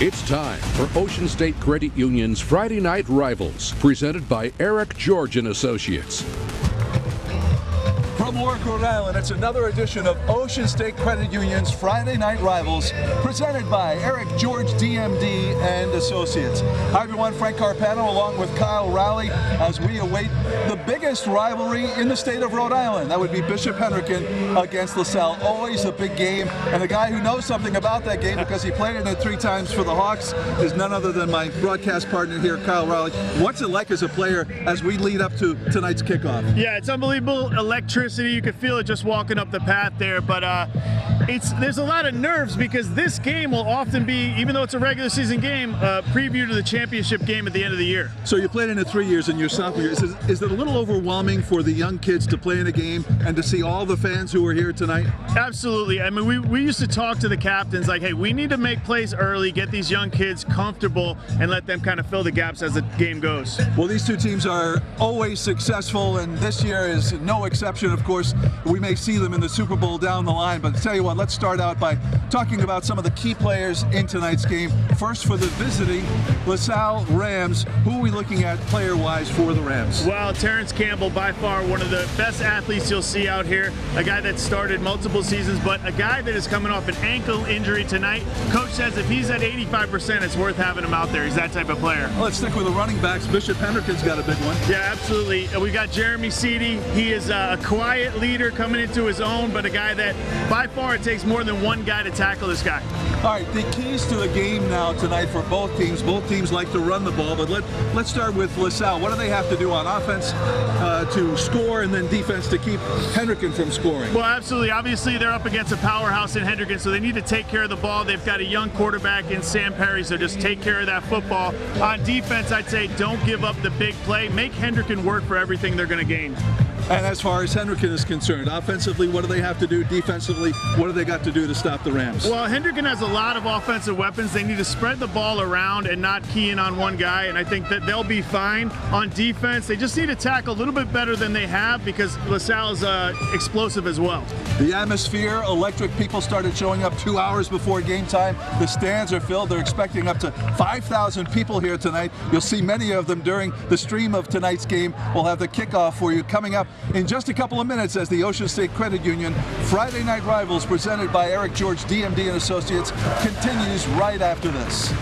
It's time for Ocean State Credit Union's Friday Night Rivals, presented by Eric George and Associates. From Warwick, Rhode Island, it's another edition of Ocean State Credit Union's Friday Night Rivals, presented by Eric George, DMD and Associates. Hi everyone, Frank Carpano along with Kyle Rowley as we await the biggest rivalry in the state of Rhode Island. That would be Bishop Hendricken against LaSalle. Always a big game, and the guy who knows something about that game because he played in it 3 times for the Hawks is none other than my broadcast partner here, Kyle Rowley. What's it like as a player as we lead up to tonight's kickoff? Yeah, it's unbelievable electricity. You can feel it just walking up the path there, but there's a lot of nerves because this game will often be, even though it's a regular season game, a preview to the championship game at the end of the year. So you played in it 3 years in your sophomore year. Is it a little overwhelming for the young kids to play in a game and to see all the fans who are here tonight? Absolutely. I mean, we used to talk to the captains like, hey, we need to make plays early, get these young kids comfortable, and let them kind of fill the gaps as the game goes. Well, these two teams are always successful, and this year is no exception. Of course, we may see them in the Super Bowl down the line, but tell you what, let's start out by talking about some of the key players in tonight's game. First, for the visiting LaSalle Rams, who are we looking at player-wise for the Rams? Well, Terrence Campbell, by far one of the best athletes you'll see out here, a guy that started multiple seasons, but a guy that is coming off an ankle injury tonight. Coach says if he's at 85%, it's worth having him out there. He's that type of player. Well, let's stick with the running backs. Bishop Hendricken's got a big one. Yeah, absolutely. We got Jeremy Seedy. He is a quiet leader coming into his own, but a guy that by far it takes more than one guy to tackle this guy. All right, the keys to the game now tonight for both teams. Both teams like to run the ball, but let's start with LaSalle. What do they have to do on offense to score, and then defense to keep Hendricken from scoring? Well, absolutely. Obviously, they're up against a powerhouse in Hendricken, so they need to take care of the ball. They've got a young quarterback in Sam Perry, so just take care of that football. On defense, I'd say don't give up the big play. Make Hendricken work for everything they're going to gain. And as far as Hendricken is concerned, offensively, what do they have to do? Defensively, what do they got to do to stop the Rams? Well, Hendricken has a lot of offensive weapons. They need to spread the ball around and not key in on one guy, and I think that they'll be fine. On defense, they just need to tackle a little bit better than they have because LaSalle is explosive as well. The atmosphere, electric. People started showing up 2 hours before game time. The stands are filled. They're expecting up to 5,000 people here tonight. You'll see many of them during the stream of tonight's game. We'll have the kickoff for you coming up in just a couple of minutes as the Ocean State Credit Union Friday Night Rivals, presented by Eric George, DMD and Associates, continues right after this.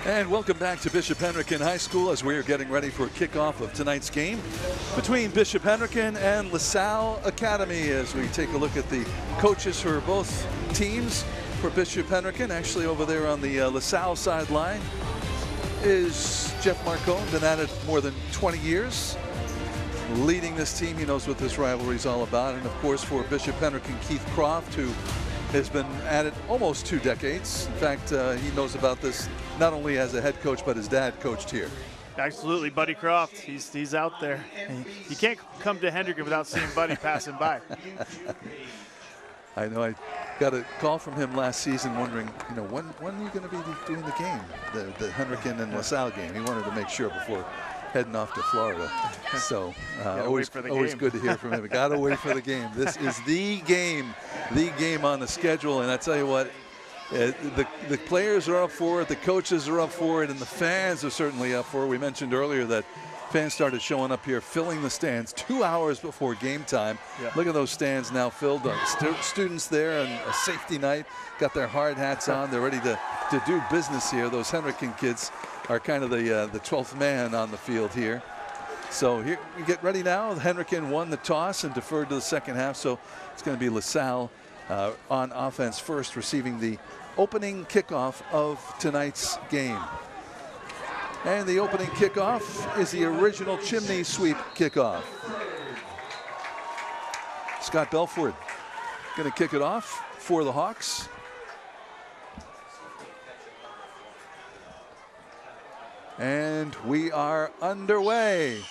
And welcome back to Bishop Hendricken High School as we are getting ready for kickoff of tonight's game between Bishop Hendricken and LaSalle Academy, as we take a look at the coaches for both teams. For Bishop Hendricken, actually over there on the LaSalle sideline, is Jeff Marcone, been at it more than 20 years, leading this team. He knows what this rivalry is all about. And of course, for Bishop Hendricken, Keith Croft, who has been at it almost 2 decades. In fact, he knows about this not only as a head coach, but his dad coached here. Absolutely, Buddy Croft. He's out there. You can't come to Hendricken without seeing Buddy passing by. I know. I got a call from him last season wondering, you know, when are you going to be doing the game, the Hendricken and LaSalle game? He wanted to make sure before heading off to Florida. So always good to hear from him. Got to wait for the game. This is the game on the schedule. And I tell you what, the players are up for it, the coaches are up for it, and the fans are certainly up for it. We mentioned earlier that fans started showing up here, filling the stands 2 hours before game time. Yeah. Look at those stands now filled. Students there on a safety night, got their hard hats on. They're ready to do business here. Those Hendricken kids are kind of the 12th man on the field here. So here we get ready now. Hendricken won the toss and deferred to the second half. So it's going to be LaSalle on offense first, receiving the opening kickoff of tonight's game. And the opening kickoff is the original chimney sweep kickoff. Scott Belford going to kick it off for the Hawks. And we are underway.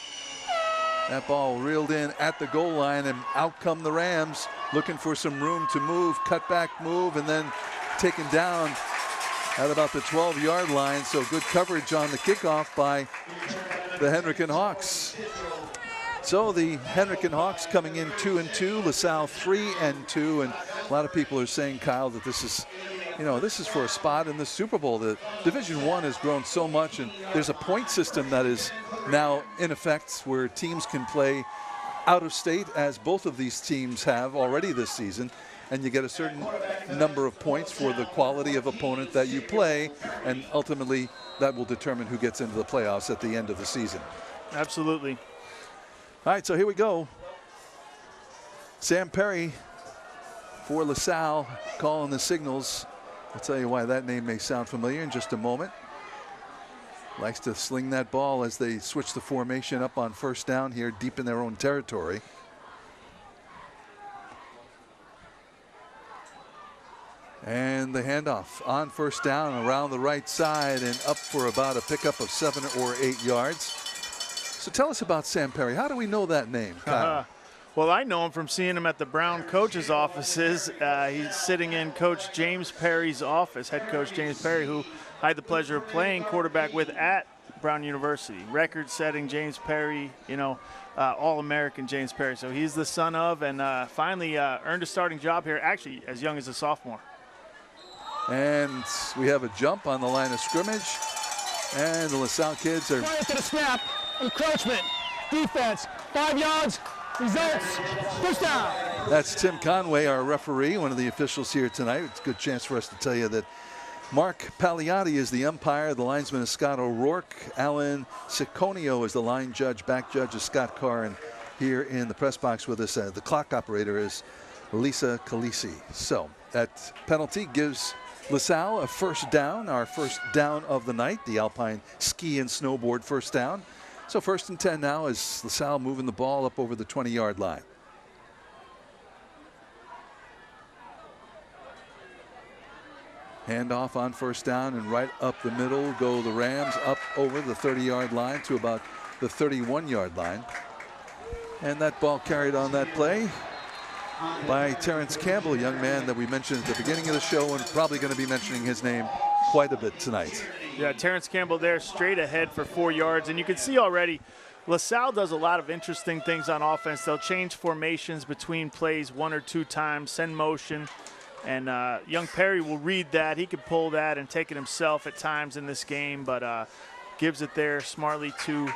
That ball reeled in at the goal line, and out come the Rams, looking for some room to move, cut back move, and then taken down at about the 12-yard line. So good coverage on the kickoff by the Hendricken Hawks. So the Hendricken Hawks coming in 2-2, LaSalle 3-2, and a lot of people are saying, Kyle, that this is, you know, this is for a spot in the Super Bowl. The Division I has grown so much, and there's a point system that is now in effect where teams can play out of state, as both of these teams have already this season. And you get a certain number of points for the quality of opponent that you play, and ultimately that will determine who gets into the playoffs at the end of the season. Absolutely. All right, so here we go. Sam Perry for LaSalle calling the signals. I'll tell you why that name may sound familiar in just a moment. Likes to sling that ball as they switch the formation up on first down here deep in their own territory. And the handoff on first down around the right side and up for about a pickup of 7 or 8 yards. So tell us about Sam Perry. How do we know that name, Kyle? Well, I know him from seeing him at the Brown coach's offices. He's sitting in Coach James Perry's office, head coach James Perry, who I had the pleasure of playing quarterback with at Brown University. Record-setting James Perry, you know, All-American James Perry. So he's the son of, and finally earned a starting job here, actually as young as a sophomore. And we have a jump on the line of scrimmage, and the LaSalle kids are prior to the snap, encroachment, defense, 5 yards, results, first down. That's Tim Conway, our referee, one of the officials here tonight. It's a good chance for us to tell you that Mark Pagliatti is the umpire. The linesman is Scott O'Rourke. Alan Sicconio is the line judge. Back judge is Scott Carr. And here in the press box with us, the clock operator is Lisa Calisi. So that penalty gives LaSalle a first down, our first down of the night, the Alpine ski and snowboard first down. So 1st and 10 now as LaSalle moving the ball up over the 20-yard line. Handoff on first down, and right up the middle go the Rams, up over the 30-yard line to about the 31-yard line. And that ball carried on that play by Terrence Campbell, a young man that we mentioned at the beginning of the show, and probably going to be mentioning his name quite a bit tonight. Yeah, Terrence Campbell there straight ahead for 4 yards. And you can see already LaSalle does a lot of interesting things on offense. They'll change formations between plays 1 or 2 times, send motion. And young Perry will read that. He could pull that and take it himself at times in this game, but gives it there smartly to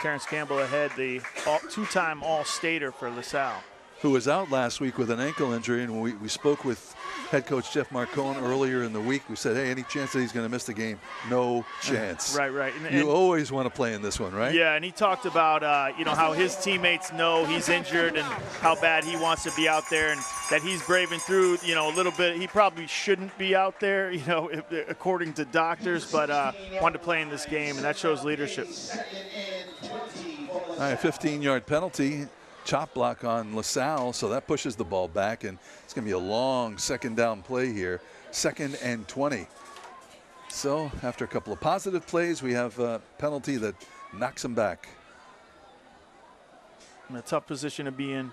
Terrence Campbell ahead, the 2-time All-Stater for LaSalle. who was out last week with an ankle injury, and we spoke with head coach Jeff Marcone earlier in the week. We said, hey, any chance that he's going to miss the game? No chance. Right. You always want to play in this one, right? Yeah, and he talked about, how his teammates know he's injured and how bad he wants to be out there, and that he's braving through, a little bit. He probably shouldn't be out there, according to doctors, but wanted to play in this game, and that shows leadership. All right, 15-yard penalty. Chop block on LaSalle, so that pushes the ball back, and it's going to be a long second down play here, 2nd and 20. So after a couple of positive plays, we have a penalty that knocks them back. In a tough position to be in.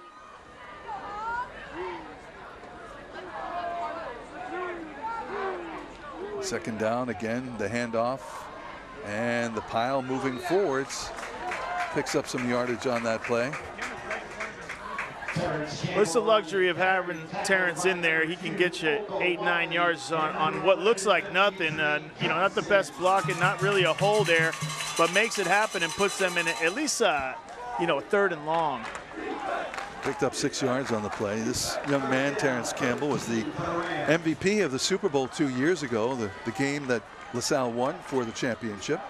Second down again, the handoff, and the pile moving forwards picks up some yardage on that play. Well, it's the luxury of having Terrence in there. He can get you 8-9 yards on what looks like nothing. Not the best block and not really a hole there, but makes it happen and puts them in at least, 3rd and long. Picked up 6 yards on the play. This young man, Terrence Campbell, was the MVP of the Super Bowl 2 years ago, the game that LaSalle won for the championship.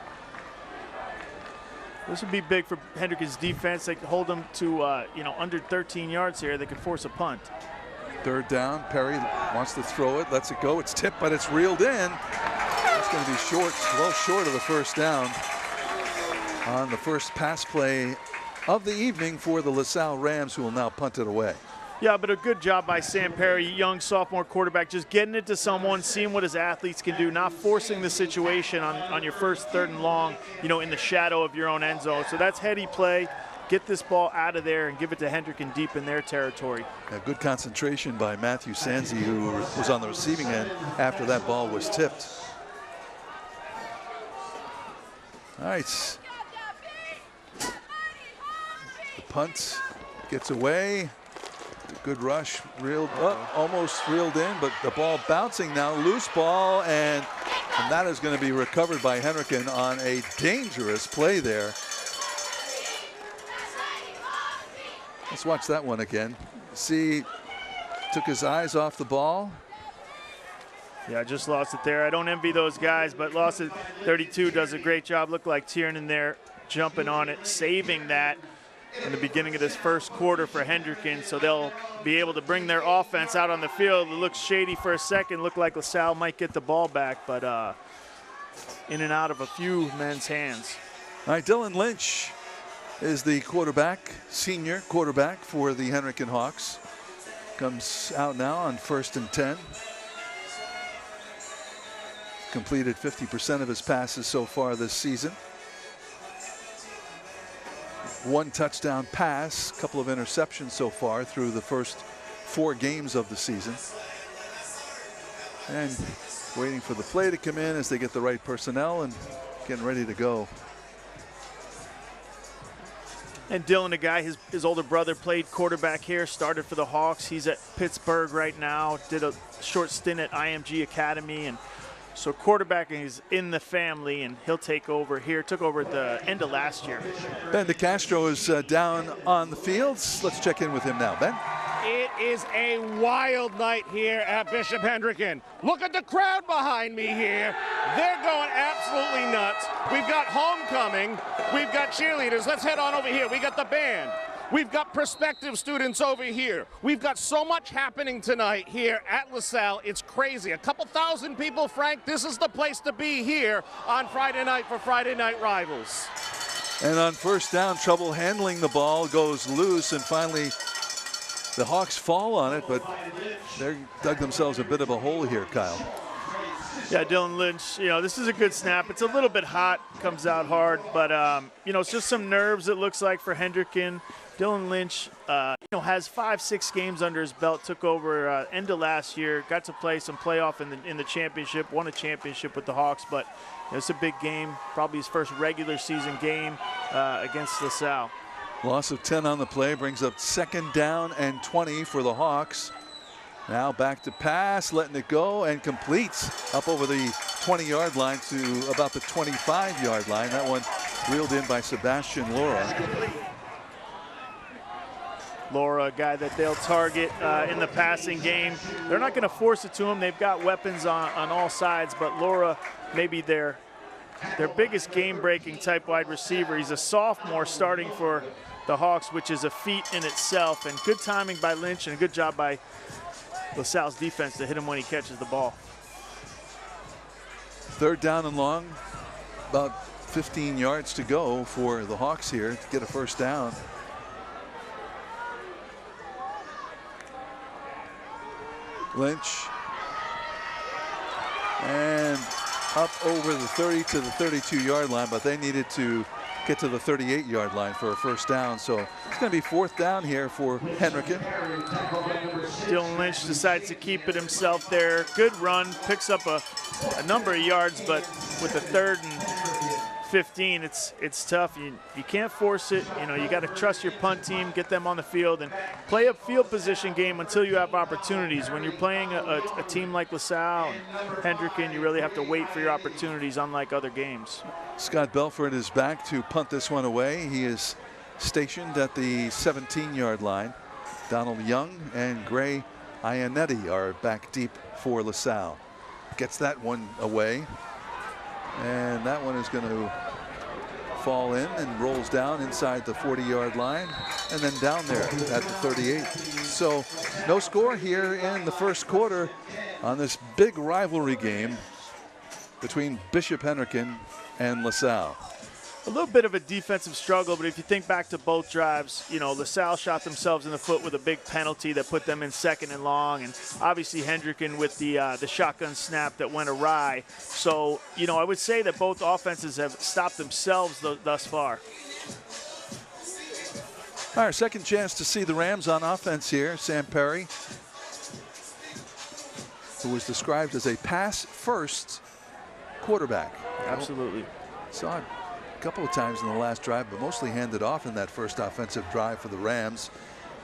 This would be big for Hendricken's defense. They could hold them to, under 13 yards here. They could force a punt. 3rd down. Perry wants to throw it, lets it go. It's tipped, but it's reeled in. It's going to be short, well short of the 1st down on the first pass play of the evening for the LaSalle Rams, who will now punt it away. Yeah, but a good job by Sam Perry, young sophomore quarterback, just getting it to someone, seeing what his athletes can do, not forcing the situation on your first 3rd and long, in the shadow of your own end zone. So that's heady play. Get this ball out of there and give it to Hendricken deep in their territory. A good concentration by Matthew Sanzi, who was on the receiving end after that ball was tipped. All right. The punt gets away. Good rush, almost reeled in, but the ball bouncing now, loose ball, and that is going to be recovered by Hendricken on a dangerous play there. Let's watch that one again. See, took his eyes off the ball. Yeah, just lost it there. I don't envy those guys, but lost it. 32 does a great job. Looked like Tiernan there jumping on it, saving that in the beginning of this first quarter for Hendricken, so they'll be able to bring their offense out on the field. It looks shady for a second, looked like LaSalle might get the ball back, but in and out of a few men's hands. All right, Dylan Lynch is the quarterback, senior quarterback for the Hendricken Hawks. Comes out now on 1st and 10. Completed 50% of his passes so far this season. 1 touchdown pass, a couple of interceptions so far through the first 4 games of the season. And waiting for the play to come in as they get the right personnel and getting ready to go. And Dylan, a guy, his older brother played quarterback here, started for the Hawks. He's at Pittsburgh right now, did a short stint at IMG Academy, and so quarterbacking is in the family, and he'll take over here. Took over at the end of last year. Ben DeCastro is down on the fields. Let's check in with him now. Ben? It is a wild night here at Bishop Hendricken. Look at the crowd behind me here. They're going absolutely nuts. We've got homecoming. We've got cheerleaders. Let's head on over here. We got the band. We've got prospective students over here. We've got so much happening tonight here at LaSalle. It's crazy. A couple thousand people, Frank. This is the place to be here on Friday night for Friday Night Rivals. And on 1st down, trouble handling the ball, goes loose, and finally the Hawks fall on it, but they dug themselves a bit of a hole here, Kyle. Yeah, Dylan Lynch, this is a good snap. It's a little bit hot, comes out hard, but, it's just some nerves, it looks like, for Hendricken. Dylan Lynch, has 5-6 games under his belt, took over end of last year, got to play some playoff in the championship, won a championship with the Hawks, but it's a big game, probably his first regular season game against LaSalle. Loss of 10 on the play brings up 2nd down and 20 for the Hawks. Now back to pass, letting it go, and completes up over the 20-yard line to about the 25-yard line. That one reeled in by Sebastian Laura. Laura, a guy that they'll target in the passing game. They're not going to force it to him. They've got weapons on all sides, but Laura, maybe their biggest game-breaking type wide receiver. He's a sophomore starting for the Hawks, which is a feat in itself. And good timing by Lynch and a good job by LaSalle's defense to hit him when he catches the ball. 3rd down and long, about 15 yards to go for the Hawks here to get a first down. Lynch, and up over the 30 to the 32-yard line, but they needed to get to the 38-yard line for a first down. So it's going to be 4th down here for Hendricken. Dylan Lynch decides to keep it himself there. Good run, picks up a number of yards, but with the 3rd and 15, it's tough. You can't force it. You know, you got to trust your punt team, get them on the field, and play a field position game until you have opportunities. When you're playing a team like LaSalle and Hendricken, you really have to wait for your opportunities, unlike other games. Scott Belford is back to punt this one away. He is stationed at the 17-yard line. Donald Young and Gray Ianetti are back deep for LaSalle. Gets that one away. And that one is going to fall in and rolls down inside the 40-yard line and then down there at the 38. So no score here in the first quarter on this big rivalry game between Bishop Hendricken and LaSalle. A little bit of a defensive struggle, but if you think back to both drives, you know, LaSalle shot themselves in the foot with a big penalty that put them in 2nd and long, and obviously Hendricken with the shotgun snap that went awry. So, you know, I would say that both offenses have stopped themselves thus far. Our second chance to see the Rams on offense here. Sam Perry, who was described as a pass-first quarterback. Absolutely. Saw it couple of times in the last drive, but mostly handed off in that first offensive drive for the Rams.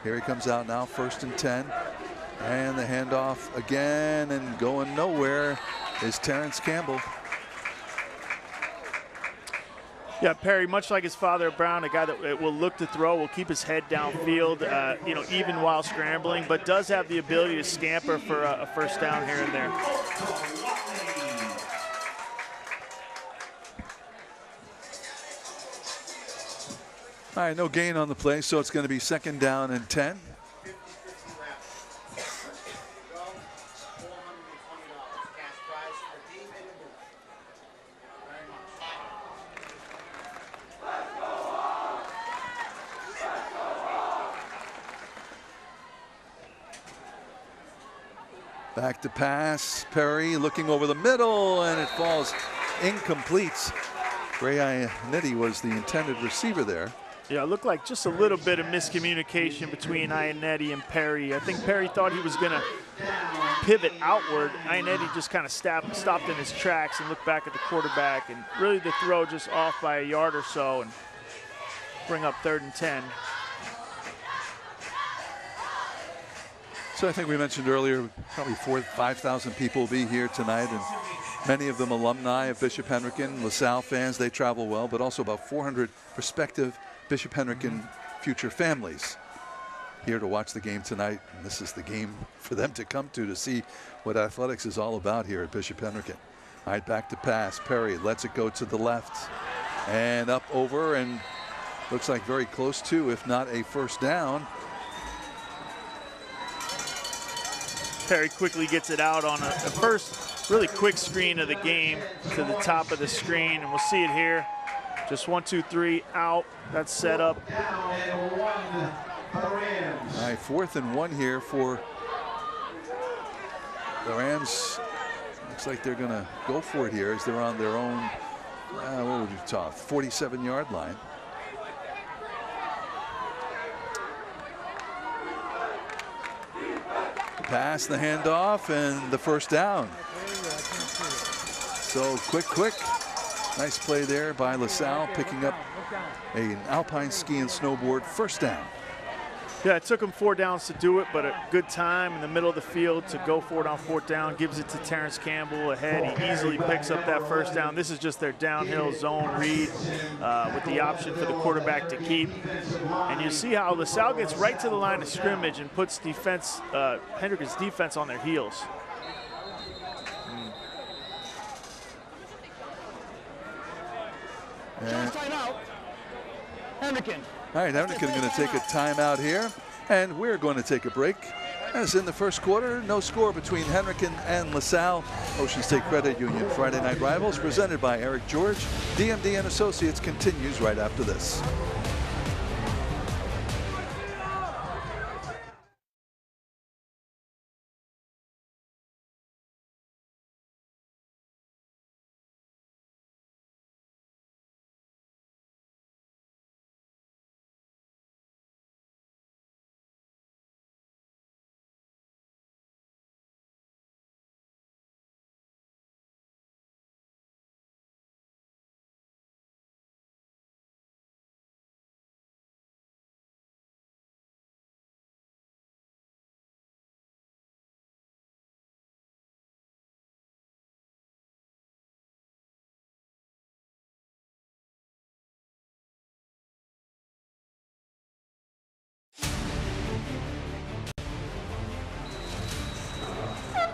Here he comes out now, 1st and 10, and the handoff again, and going nowhere is Terrence Campbell. Yeah, Perry, much like his father Brown, a guy that will look to throw, will keep his head downfield, you know, even while scrambling, but does have the ability to scamper for a first down here and there. All right, no gain on the play, so it's going to be 2nd down and 10. Back to pass, Perry looking over the middle, and it falls incomplete. Gray Ianetti was the intended receiver there. Yeah, it looked like just a little bit of miscommunication between Ianetti and Perry. I think Perry thought he was going to pivot outward. Ianetti just kind of stopped in his tracks and looked back at the quarterback, and really the throw just off by a yard or so and bring up 3rd and 10. So I think we mentioned earlier, probably 5,000 people will be here tonight, and many of them alumni of Bishop Hendricken. LaSalle fans, they travel well, but also about 400 prospective Bishop Hendricken future families here to watch the game tonight. And this is the game for them to come to see what athletics is all about here at Bishop Hendricken. All right, back to pass. Perry lets it go to the left and up over, and looks like very close to, if not a first down. Perry quickly gets it out on a first really quick screen of the game to the top of the screen, and we'll see it here. Just 1, 2, 3 out. That's set up. All right, 4th and 1 here for the Rams. Looks like they're going to go for it here as they're on their own, what would you talk, 47-yard line. Pass, the handoff, and the first down. So quick. Nice play there by LaSalle, picking up an alpine ski and snowboard first down. Yeah, it took him 4 downs to do it, but a good time in the middle of the field to go for it on 4th down, gives it to Terrence Campbell ahead. He easily picks up that 1st down. This is just their downhill zone read with the option for the quarterback to keep. And you see how LaSalle gets right to the line of scrimmage and puts defense, Hendricken's defense on their heels. Timeout. Hendricken. All right, Hendricken going to take a timeout here, and we're going to take a break. As in the first quarter, no score between Hendricken and LaSalle. Ocean State Credit Union Friday Night Rivals, presented by Eric George. DMD and Associates continues right after this.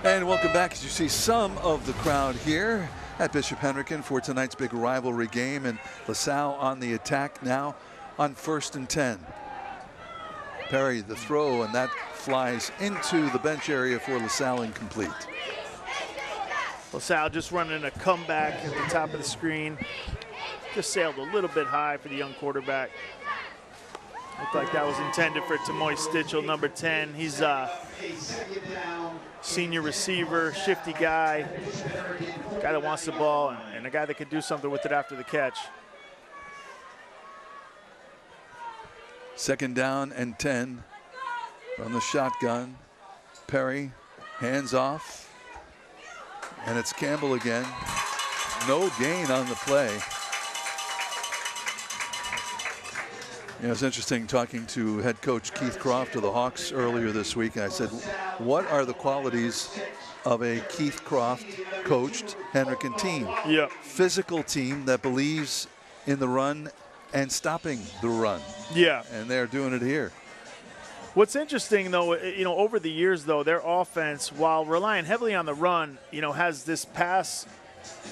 And welcome back. As you see some of the crowd here at Bishop Hendricken for tonight's big rivalry game, and LaSalle on the attack now on 1st and 10. Perry the throw, and that flies into the bench area for LaSalle, incomplete. LaSalle just running a comeback at the top of the screen. Just sailed a little bit high for the young quarterback. Looked like that was intended for Tamoy Stitchell, number 10. He's a senior receiver, shifty guy that wants the ball, and a guy that could do something with it after the catch. 2nd down and 10 from the shotgun. Perry, hands off, and it's Campbell again. No gain on the play. You know, it's interesting talking to head coach Keith Croft of the Hawks earlier this week, and I said, what are the qualities of a Keith Croft coached Hendricken team? Yeah. Physical team that believes in the run and stopping the run. Yeah. And they're doing it here. What's interesting, though, you know, over the years, though, their offense, while relying heavily on the run, you know, has this pass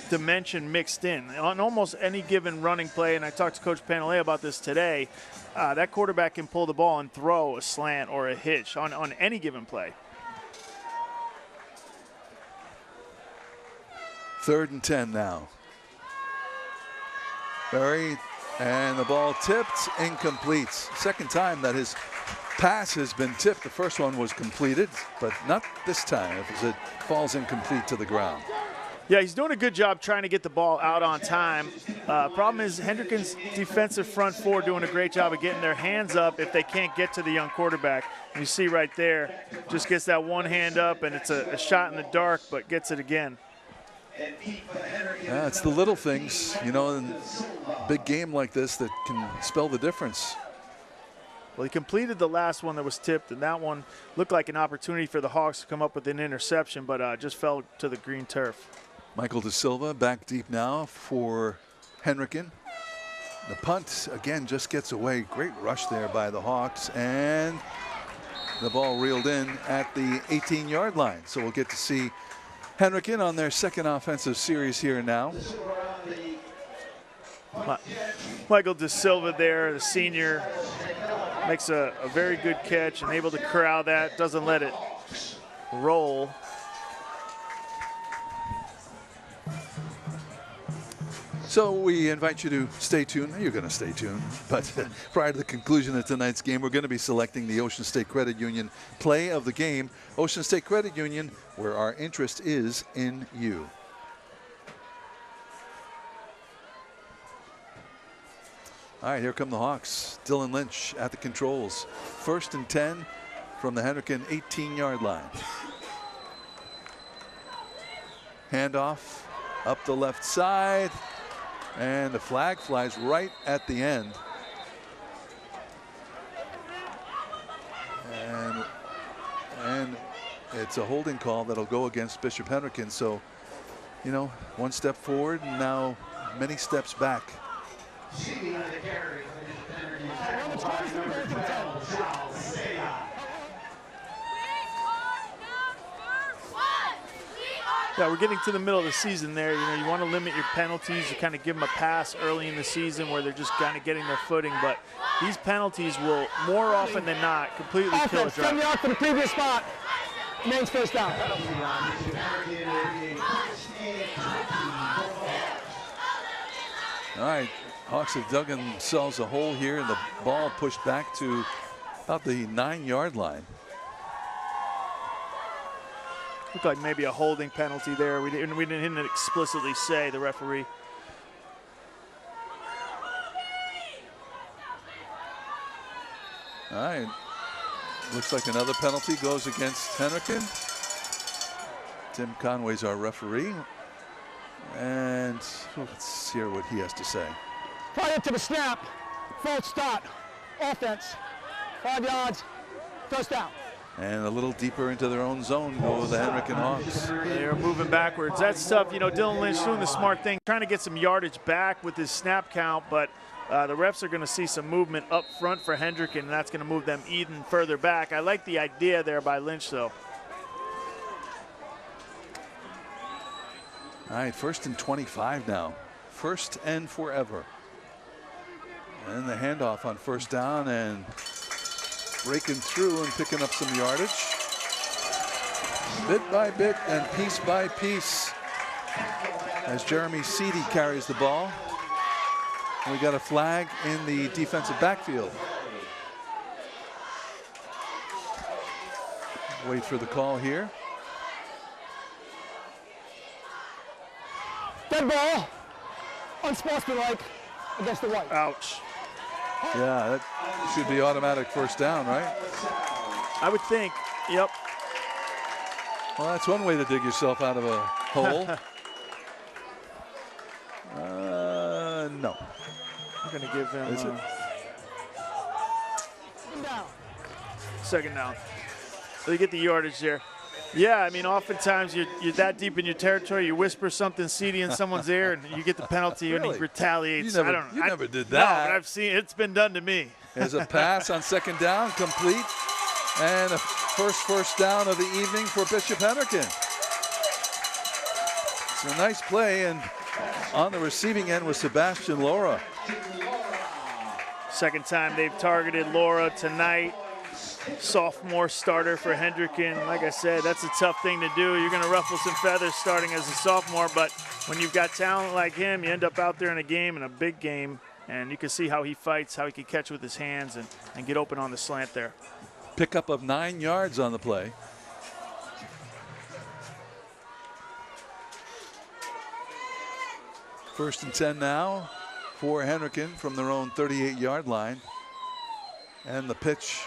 dimension mixed in on almost any given running play. And I talked to Coach Panalea about this today. That quarterback can pull the ball and throw a slant or a hitch on any given play. 3rd and 10 now. Barry, and the ball tipped, incomplete. 2nd time that his pass has been tipped. The first one was completed, but not this time as it falls incomplete to the ground. Yeah, he's doing a good job trying to get the ball out on time. Problem is Hendricken's defensive front 4 doing a great job of getting their hands up if they can't get to the young quarterback. And you see right there, just gets that one hand up, and it's a shot in the dark, but gets it again. Yeah, it's the little things, you know, in a big game like this that can spell the difference. Well, he completed the last one that was tipped, and that one looked like an opportunity for the Hawks to come up with an interception, but just fell to the green turf. Michael De Silva back deep now for Hendricken. The punt, again, just gets away. Great rush there by the Hawks, and the ball reeled in at the 18-yard line. So we'll get to see Hendricken on their 2nd offensive series here now. Michael De Silva there, the senior, makes a very good catch and able to corral that, doesn't let it roll. So we invite you to stay tuned. You're going to stay tuned. But prior to the conclusion of tonight's game, we're going to be selecting the Ocean State Credit Union play of the game. Ocean State Credit Union, where our interest is in you. All right, here come the Hawks. Dylan Lynch at the controls. 1st and 10 from the Hendricken 18-yard line. Handoff up the left side. And the flag flies right at the end. it's a holding call that'll go against Bishop Hendricken. So, you know, one step forward and now many steps back. Yeah, we're getting to the middle of the season there. You know, you want to limit your penalties. You kind of give them a pass early in the season where they're just kind of getting their footing. But these penalties will, more often than not, completely kill a drive. 7 yards for the previous spot. Remains first down. All right, Hawks have dug themselves a hole here, and the ball pushed back to about the 9-yard line. Looked like maybe a holding penalty there. We didn't explicitly say, the referee. All right, looks like another penalty goes against Hendricken. Tim Conway's our referee. And let's hear what he has to say. Prior to the snap, false start, offense, 5 yards, first down. And a little deeper into their own zone go the Hendricken Hawks. They're moving backwards. That's tough. You know, Dylan Lynch doing the smart thing, trying to get some yardage back with his snap count, but the refs are going to see some movement up front for Hendricken, and that's going to move them even further back. I like the idea there by Lynch, though. All right, 1st and 25 now. First and forever. And the handoff on first down and breaking through and picking up some yardage. Bit by bit and piece by piece as Jeremy Seedy carries the ball. We got a flag in the defensive backfield. Wait for the call here. Dead ball, unsportsmanlike against the white. Ouch. Yeah, that should be automatic first down, right? I would think, yep. Well, that's one way to dig yourself out of a hole. No. I'm going to give him Is it? Second down. So you get the yardage there. Yeah, I mean, oftentimes you're that deep in your territory, you whisper something seedy in someone's ear, and you get the penalty, Really? and he retaliates. You never, I don't know. you never did No, that. but I've seen it's been done to me. There's a pass on second down, complete, and a first down of the evening for Bishop Hendricken. It's a nice play, and on the receiving end was Sebastian Laura. Second time they've targeted Laura tonight. Sophomore starter for Hendricken. Like I said, that's a tough thing to do. You're going to ruffle some feathers starting as a sophomore, but when you've got talent like him, you end up out there in a game, in a big game, and you can see how he fights, how he can catch with his hands and get open on the slant there. Pickup of 9 yards on the play. First and 10 now for Hendricken from their own 38-yard line. And the pitch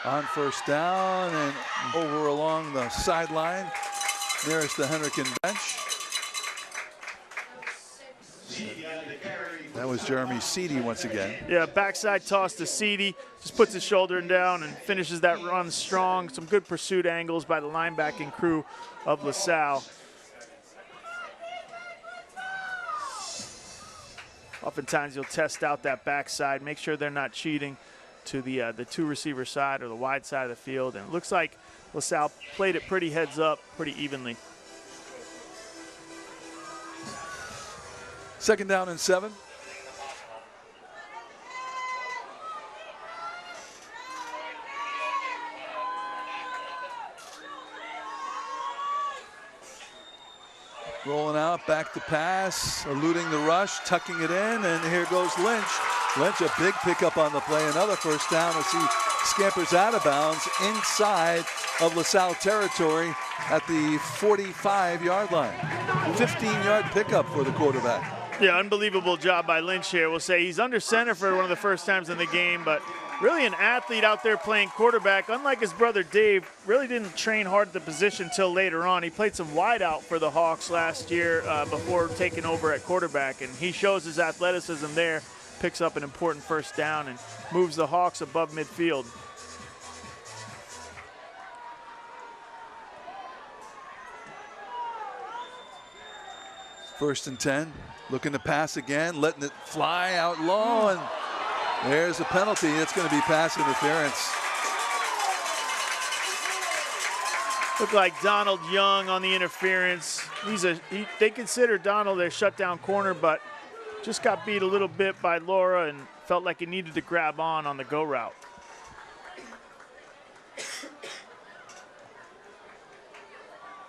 on first down and over along the sideline nearest the Hendricken bench. That was Jeremy Seedy once again. Yeah, backside toss to Seedy. Just puts his shoulder down and finishes that run strong. Some good pursuit angles by the linebacking crew of LaSalle. Oftentimes you'll test out that backside, make sure they're not cheating to the two receiver side or the wide side of the field. And it looks like LaSalle played it pretty heads up, pretty evenly. Second down and 7. Rolling out, back to pass, eluding the rush, tucking it in, and here goes Lynch. Lynch, a big pickup on the play, another first down as he scampers out of bounds inside of LaSalle territory at the 45-yard line. 15-yard pickup for the quarterback. Yeah, unbelievable job by Lynch here. We'll say he's under center for one of the first times in the game, but really an athlete out there playing quarterback. Unlike his brother Dave, really didn't train hard at the position until later on. He played some wide out for the Hawks last year before taking over at quarterback, and he shows his athleticism there, picks up an important first down, and moves the Hawks above midfield. First and 10. Looking to pass again, letting it fly out low, and there's a penalty. It's going to be pass interference. Looked like Donald Young on the interference. They consider Donald their shutdown corner, but just got beat a little bit by Laura and felt like he needed to grab on the go route.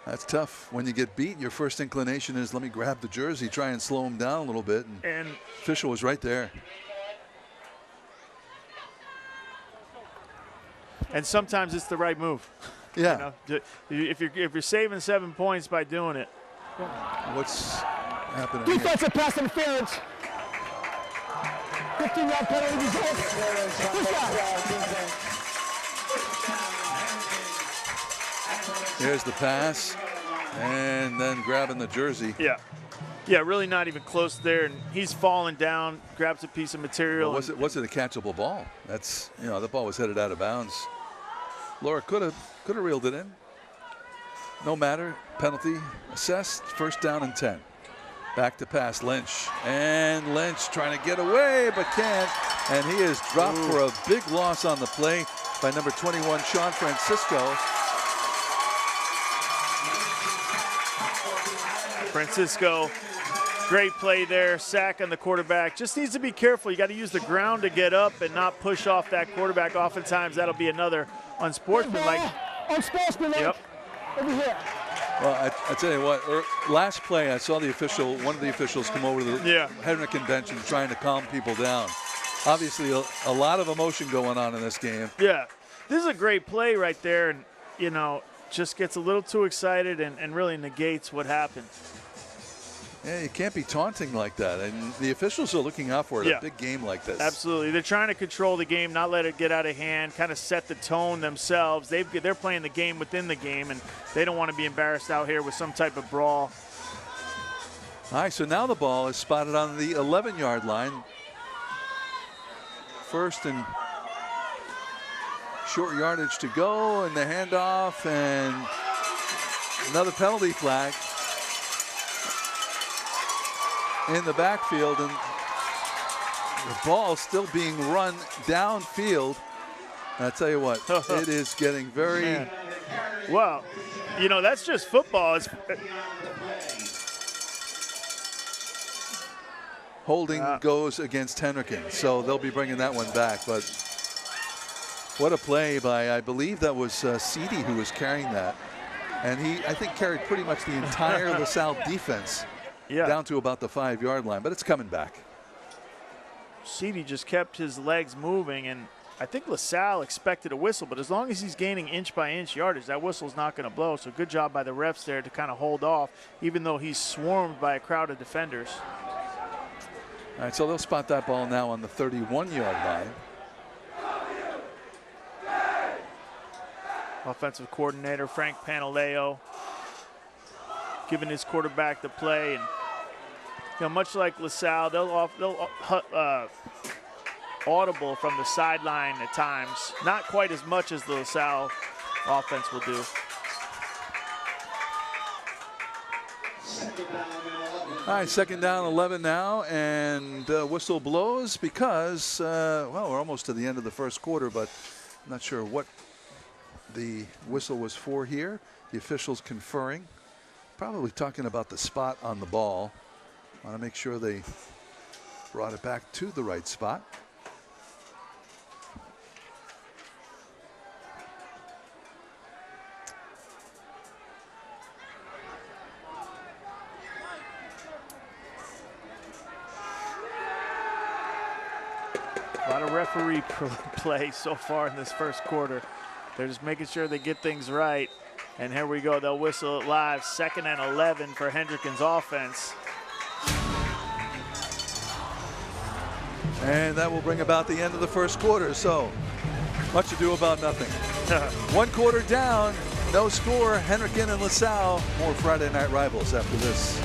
That's tough. When you get beat, your first inclination is, let me grab the jersey, try and slow him down a little bit. And official was right there. And sometimes it's the right move. Yeah. You know, if you're saving 7 points by doing it. What's happening Defensive pass interference. 15-yard penalty result. Here's the pass, and then grabbing the jersey. Yeah, really not even close there, and he's falling down, grabs a piece of material. Well, was it a catchable ball? That's, you know, the ball was headed out of bounds. Laura could have reeled it in. No matter, penalty assessed, first down and 10. Back to pass, Lynch. And Lynch trying to get away, but can't. And he is dropped for a big loss on the play by number 21, Sean Francisco. Francisco, great play there, sack on the quarterback. Just needs to be careful. You got to use the ground to get up and not push off that quarterback. Oftentimes that'll be another unsportsmanlike. Unsportsmanlike. Yep. Over here. Well, I tell you what, last play I saw one of the officials come over to the Hendricken bench and trying to calm people down. Obviously a lot of emotion going on in this game. Yeah, this is a great play right there, and, you know, just gets a little too excited and really negates what happened. Yeah, you can't be taunting like that, and the officials are looking out for it. A big game like this. Absolutely, they're trying to control the game, not let it get out of hand, kind of set the tone themselves. They're playing the game within the game, and they don't want to be embarrassed out here with some type of brawl. All right, so now the ball is spotted on the 11-yard line. First and short yardage to go, and the handoff, and another penalty flag in the backfield, and the ball still being run downfield. I tell you what, it is getting very... Well, you know, that's just football. Holding goes against Hendricken, so they'll be bringing that one back. But what a play by, I believe that was Seedy who was carrying that. And he, I think, carried pretty much the entire LaSalle defense down to about the 5-yard line, but it's coming back. Seedy just kept his legs moving, and I think LaSalle expected a whistle, but as long as he's gaining inch by inch yardage, that whistle's not going to blow. So good job by the refs there to kind of hold off, even though he's swarmed by a crowd of defenders. All right, so they'll spot that ball now on the 31-yard line. Offensive coordinator Frank Pantaleo giving his quarterback the play, and you know, much like LaSalle, they'll audible from the sideline at times. Not quite as much as the LaSalle offense will do. All right, second down, 11 now, and whistle blows because, well, we're almost to the end of the first quarter, but I'm not sure what the whistle was for here. The officials conferring, probably talking about the spot on the ball. Want to make sure they brought it back to the right spot. A lot of referee play so far in this first quarter. They're just making sure they get things right. And here we go, they'll whistle it live. 2nd and 11 for Hendricken's offense. And that will bring about the end of the first quarter. So much ado about nothing. 1 quarter down, no score. Hendricken and LaSalle, more Friday Night Rivals after this.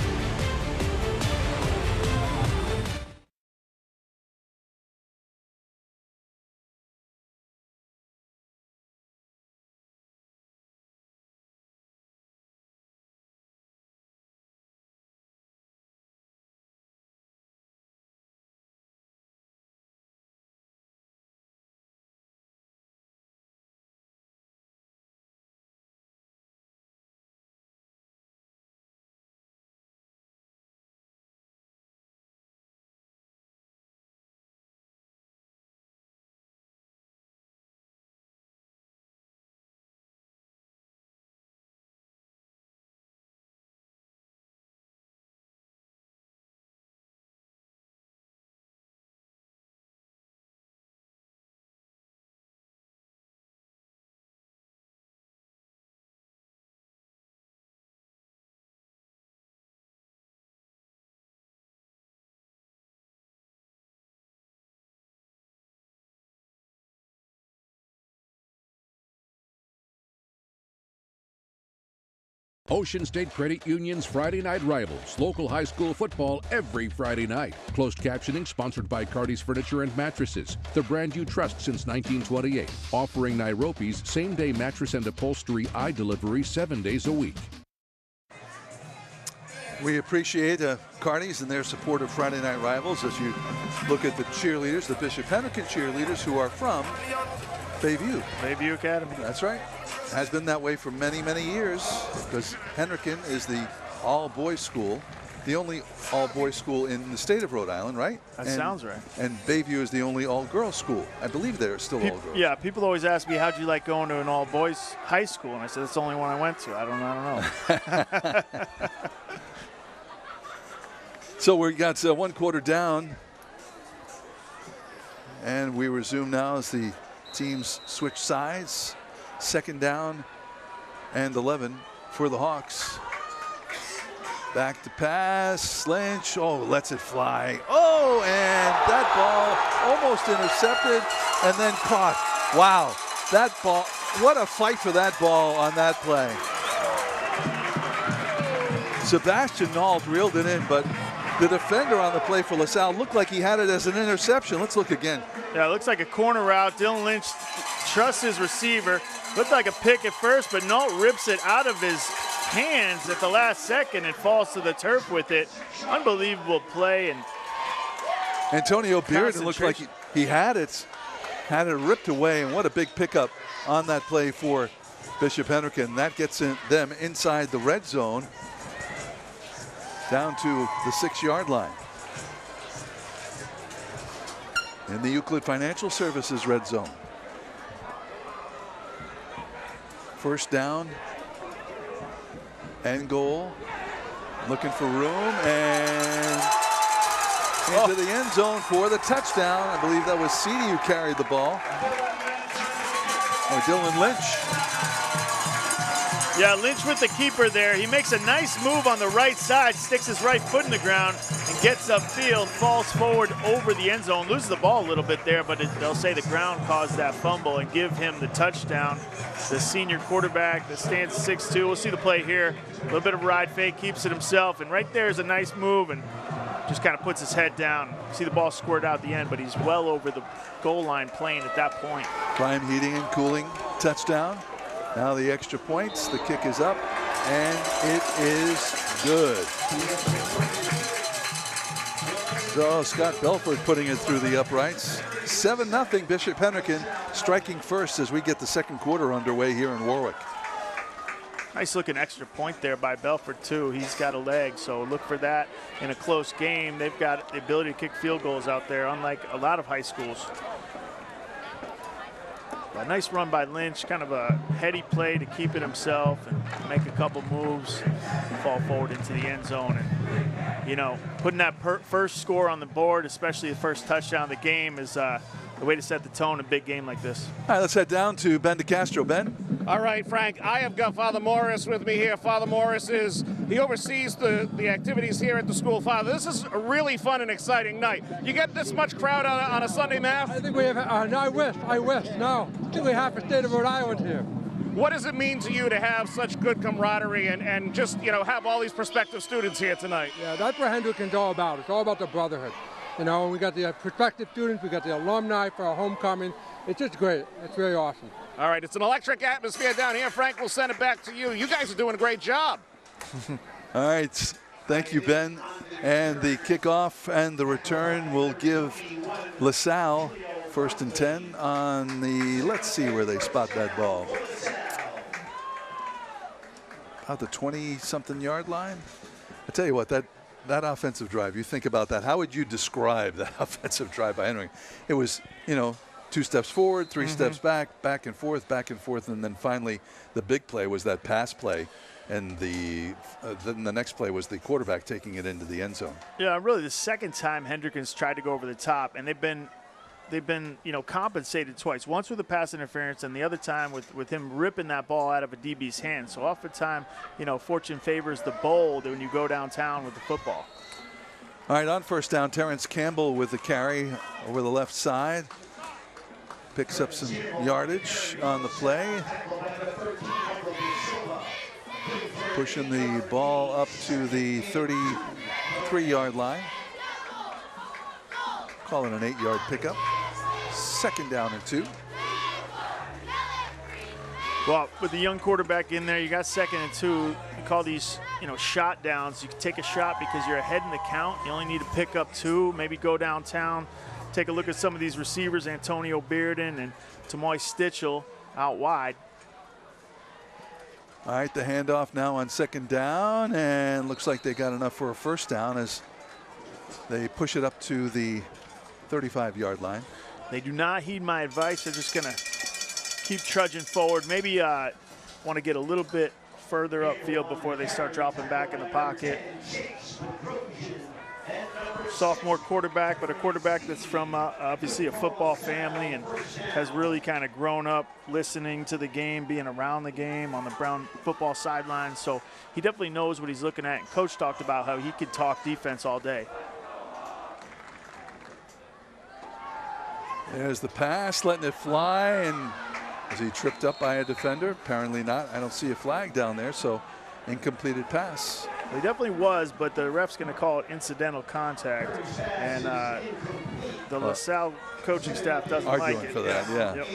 Ocean State Credit Union's Friday Night Rivals, local high school football every Friday night. Closed captioning sponsored by Cardi's Furniture and Mattresses, the brand you trust since 1928, offering Nairobi's same-day mattress and upholstery eye delivery 7 days a week. We appreciate Cardi's and their support of Friday Night Rivals as you look at the cheerleaders, the Bishop Hendricken cheerleaders who are from Bayview. Bayview Academy. That's right. Has been that way for many, many years because Hendricken is the all-boys school, the only all-boys school in the state of Rhode Island, right? That sounds right. And Bayview is the only all-girls school. I believe they're still all-girls. Yeah, people always ask me, how'd you like going to an all-boys high school? And I said, it's the only one I went to. I don't know. So we got 1 quarter down. And we resume now as the teams switch sides. 2nd down and 11 for the Hawks. Back to pass, Lynch, lets it fly. Oh, and that ball almost intercepted and then caught. Wow, that ball, what a fight for that ball on that play. Sebastian Nault reeled it in, but the defender on the play for LaSalle looked like he had it as an interception. Let's look again. Yeah, it looks like a corner route. Dylan Lynch trusts his receiver. Looked like a pick at first, but Nault rips it out of his hands at the last second and falls to the turf with it. Unbelievable play. And Antonio Bearden looked like he had it ripped away, and what a big pickup on that play for Bishop Hendricken. That gets them inside the red zone, down to the 6-yard line. In the Euclid Financial Services red zone. 1st down and goal. Looking for room and into the end zone for the touchdown. I believe that was Seedy who carried the ball. Or Dylan Lynch. Yeah, Lynch with the keeper there. He makes a nice move on the right side, sticks his right foot in the ground, and gets upfield, falls forward over the end zone, loses the ball a little bit there, but they'll say the ground caused that fumble and give him the touchdown. The senior quarterback that stands 6'2". We'll see the play here. A little bit of ride fake, keeps it himself, and right there is a nice move and just kind of puts his head down. See the ball squirt out the end, but he's well over the goal line playing at that point. Prime heating and cooling touchdown. Now the extra points, the kick is up, and it is good. So Scott Belford putting it through the uprights. 7-0 Bishop Hendricken striking first as we get the 2nd quarter underway here in Warwick. Nice looking extra point there by Belford too. He's got a leg, so look for that in a close game. They've got the ability to kick field goals out there, unlike a lot of high schools. A nice run by Lynch, kind of a heady play to keep it himself and make a couple moves and fall forward into the end zone. And, you know, putting that first score on the board, especially the first touchdown of the game, is the way to set the tone in a big game like this. All right, let's head down to Ben DeCastro. Ben? All right, Frank, I have got Father Morris with me here. Father Morris he oversees the activities here at the school. Father, this is a really fun and exciting night. You get this much crowd on a Sunday Mass? I think we have, no, I wish, no. I think we have the state of Rhode Island here. What does it mean to you to have such good camaraderie and just, you know, have all these prospective students here tonight? Yeah, that's what Hendricken's all about. It's all about the brotherhood. You know, we got the prospective students, we got the alumni for our homecoming. It's just great. It's really awesome. All right, it's an electric atmosphere down here. Frank, we'll send it back to you. You guys are doing a great job. All right, thank you, Ben. And the kickoff and the return will give LaSalle 1st and 10 on the, let's see where they spot that ball. About the 20-something yard line. I tell you what, that offensive drive, you think about that. How would you describe that offensive drive by Henry? It was, you know, 2 steps forward, 3 steps back and forth, and then finally the big play was that pass play, and then the next play was the quarterback taking it into the end zone. Yeah, really the second time Hendricken's tried to go over the top, and they've been you know, compensated twice. Once with a pass interference, and the other time with him ripping that ball out of a DB's hand. So oftentimes, you know, fortune favors the bold when you go downtown with the football. All right, on 1st down, Terrence Campbell with the carry over the left side. Picks up some yardage on the play. pushing the ball up to the 33-yard line. Calling an 8-yard pickup. 2nd down and 2. Well, with the young quarterback in there, you got 2nd and 2. You call these, shot downs. You can take a shot because you're ahead in the count. You only need to pick up 2, maybe go downtown. Take a look at some of these receivers, Antonio Bearden and Tamoy Stitchell out wide. All right, the handoff now on 2nd down, and looks like they got enough for a 1st down as they push it up to the 35-yard line. They do not heed my advice. They're just going to keep trudging forward. Maybe want to get a little bit further upfield before they start dropping back in the pocket. Sophomore quarterback, but a quarterback that's from obviously a football family and has really kind of grown up listening to the game, being around the game on the Brown football sideline. So he definitely knows what he's looking at. And Coach talked about how he could talk defense all day. There's the pass, letting it fly, and is he tripped up by a defender? Apparently not. I don't see a flag down there, so incompleted pass. He definitely was, but the ref's going to call it incidental contact, and the LaSalle coaching staff doesn't like it. Arguing for that, yeah. Yep.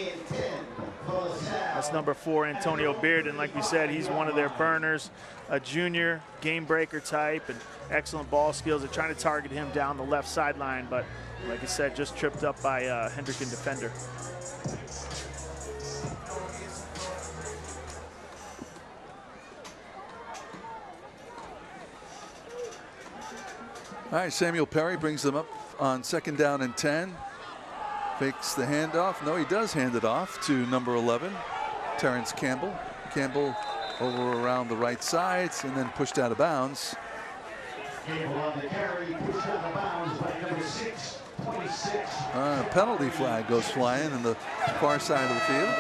That's number 4, Antonio Bearden. Like we said, he's one of their burners, a junior, game breaker type, and excellent ball skills. They're trying to target him down the left sideline, but like I said, just tripped up by a Hendricken defender. All right, Samuel Perry brings them up on 2nd down and 10. Fakes the handoff. No, he does hand it off to number 11, Terrence Campbell. Campbell over around the right side and then pushed out of bounds. Campbell on the carry, pushed out of bounds by number 6, 26. Penalty flag goes flying in the far side of the field.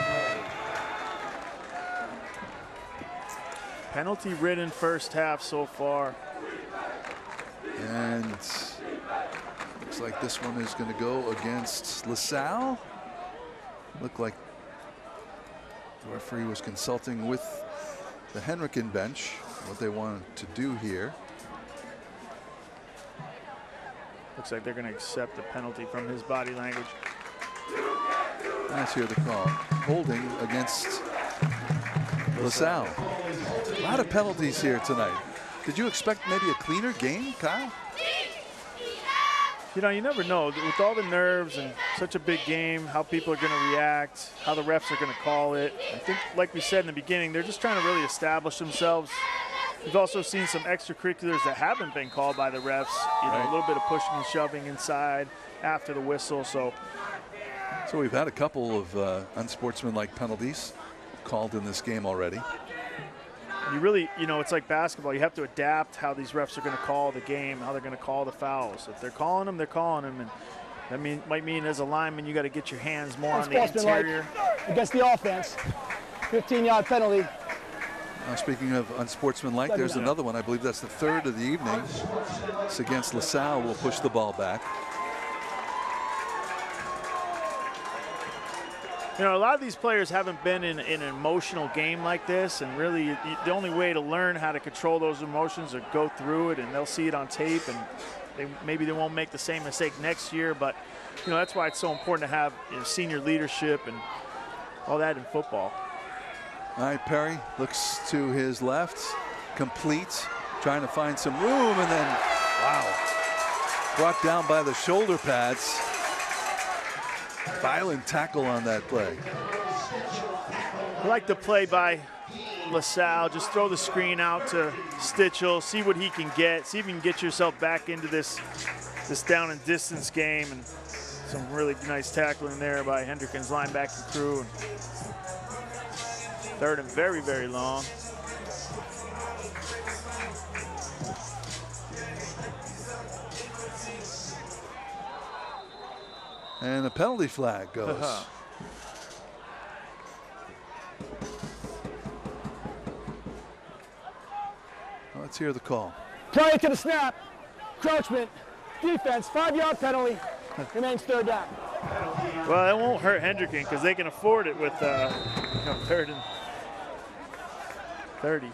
Penalty-ridden first half so far. And looks like this one is going to go against LaSalle. Looked like the referee was consulting with the Hendricken bench what they wanted to do here. Looks like they're going to accept the penalty from his body language. Let's hear the call. Holding against LaSalle. A lot of penalties here tonight. Did you expect maybe a cleaner game, Kyle? You never know. With all the nerves and such a big game, how people are going to react, how the refs are going to call it. I think, like we said in the beginning, they're just trying to really establish themselves. We've also seen some extracurriculars that haven't been called by the refs. A little bit of pushing and shoving inside after the whistle. So we've had a couple of unsportsmanlike penalties called in this game already. You really, it's like basketball. You have to adapt how these refs are going to call the game, how they're going to call the fouls. If they're calling them, they're calling them. And that might mean as a lineman, you got to get your hands more on the interior. Against the offense, 15-yard penalty. Now, speaking of unsportsmanlike, there's another one. I believe that's the 3rd of the evening. It's against LaSalle. We'll push the ball back. A lot of these players haven't been in an emotional game like this, and really the only way to learn how to control those emotions is go through it, and they'll see it on tape, and maybe they won't make the same mistake next year. But that's why it's so important to have senior leadership and all that in football. All right, Perry looks to his left, complete, trying to find some room, and then wow, brought down by the shoulder pads. Violent tackle on that play. I like the play by LaSalle. Just throw the screen out to Stitchell, see what he can get, see if you can get yourself back into this down and distance game, and some really nice tackling there by Hendricken's linebacking crew. 3rd and very, very long. And a penalty flag goes. Let's hear the call. Prior to the snap, encroachment, defense, 5-yard penalty, remains 3rd down. Well, that won't hurt Hendricken because they can afford it with 3rd and 30.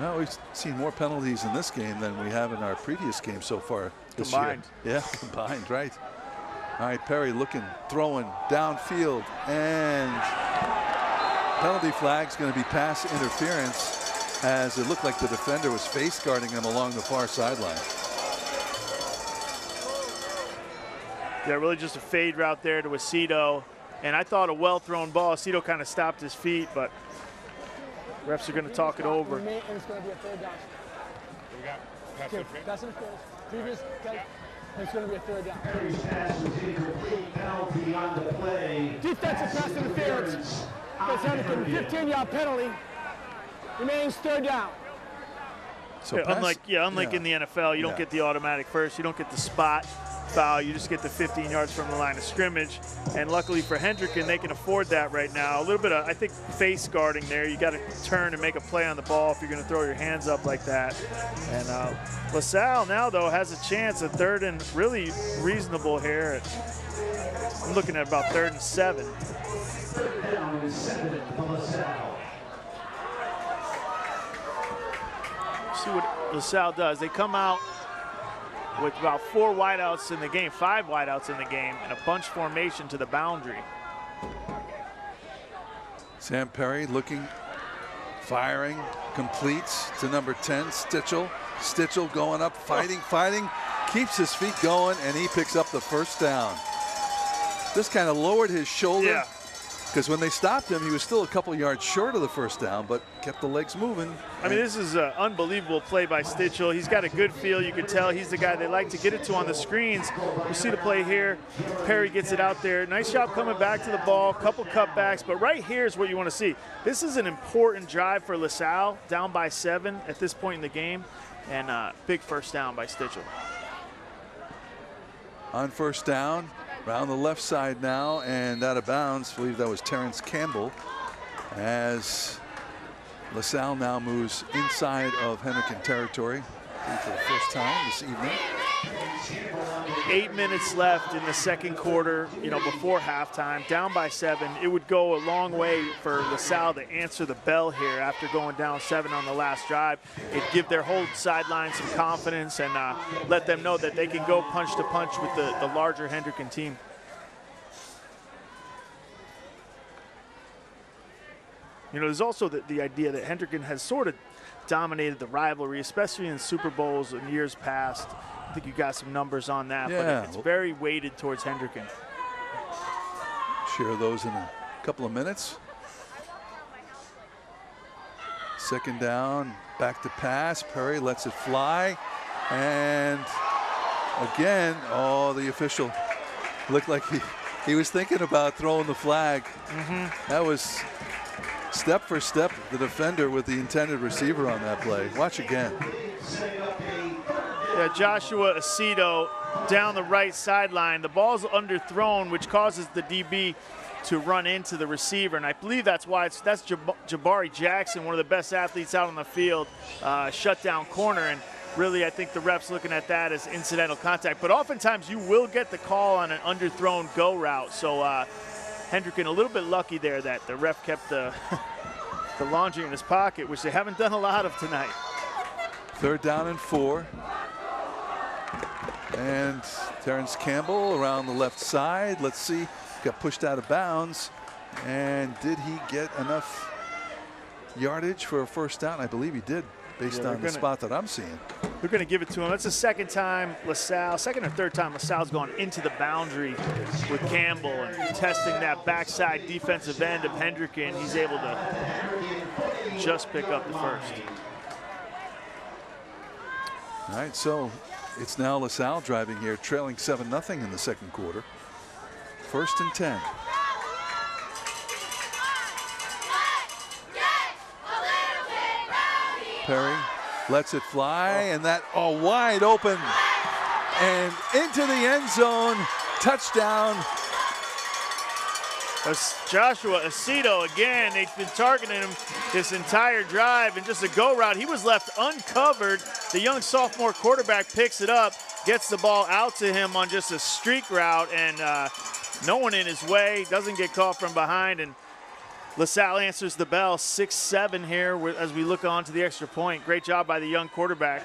Well, we've seen more penalties in this game than we have in our previous game so far this Combined. year. Yeah, combined, right. All right, Perry looking, throwing downfield, and penalty flag's going to be pass interference, as it looked like the defender was face guarding him along the far sideline. Yeah, really just a fade route there to Aceto. And I thought a well-thrown ball. Aceto kind of stopped his feet, but refs are going to talk it over. And it's going to be a third down. Pass interference. Previous, okay. It's going to be a third down. Perry's pass was incomplete. Penalty on the play. Defensive pass interference. That's Hendricken, 15-yard penalty. Remains third down. So Yeah, unlike in the NFL, you don't get the automatic first. You don't get the spot foul. You just get the 15 yards from the line of scrimmage. And luckily for Hendricken, they can afford that right now. A little bit of, I think, face guarding there. You got to turn and make a play on the ball if you're going to throw your hands up like that. And LaSalle now, though, has a chance at third and really reasonable here. I'm looking at about 3rd and 7. Down is 7 for LaSalle. See what LaSalle does. They come out with about 4 wideouts in the game, 5 wideouts in the game, and a bunch formation to the boundary. Sam Perry looking, firing, completes to number 10, Stitchell. Stitchell going up, fighting, keeps his feet going, and he picks up the first down. Just kind of lowered his shoulder. Yeah. Because when they stopped him, he was still a couple yards short of the first down, but kept the legs moving. I mean, this is an unbelievable play by Stitchell. He's got a good feel. You can tell he's the guy they like to get it to on the screens. You see the play here. Perry gets it out there. Nice job coming back to the ball, couple cutbacks. But right here is what you want to see. This is an important drive for LaSalle, down by 7 at this point in the game, and big first down by Stitchell. On first down, around the left side now, and out of bounds. I believe that was Terrence Campbell, as LaSalle now moves inside of Hendricken territory for the first time this evening. 8 minutes left in the second quarter, before halftime, down by 7. It would go a long way for LaSalle to answer the bell here after going down 7 on the last drive. It'd give their whole sideline some confidence and let them know that they can go punch to punch with the larger Hendricken team. There's also the idea that Hendricken has sort of dominated the rivalry, especially in Super Bowls in years past. I think you got some numbers on that, yeah, but it's very weighted towards Hendricken. Share those in a couple of minutes. Second down, back to pass. Perry lets it fly. And again, the official looked like he was thinking about throwing the flag. That was step for step the defender with the intended receiver on that play. Watch again. Yeah, Joshua Aceto down the right sideline. The ball's underthrown, which causes the DB to run into the receiver, and I believe that's why that's Jabari Jackson, one of the best athletes out on the field, shut down corner. And really, I think the ref's looking at that as incidental contact. But oftentimes you will get the call on an underthrown go route. So Hendricken a little bit lucky there that the ref kept the laundry in his pocket, which they haven't done a lot of tonight. 3rd down and 4. And Terrence Campbell around the left side. Let's see, got pushed out of bounds. And did he get enough yardage for a first down? I believe he did, based on the spot that I'm seeing. They're going to give it to him. That's the second time LaSalle, second or third time LaSalle's gone into the boundary with Campbell and testing that backside defensive end of Hendricken. He's able to just pick up the first. All right, so it's now LaSalle driving here, trailing 7-0 in the second quarter. 1st and 10. Perry lets it fly, and that wide open and into the end zone. Touchdown. Joshua Aceto again. They've been targeting him this entire drive, and just a go route. He was left uncovered. The young sophomore quarterback picks it up, gets the ball out to him on just a streak route, and no one in his way. Doesn't get caught from behind, and LaSalle answers the bell, 6-7 here as we look on to the extra point. Great job by the young quarterback.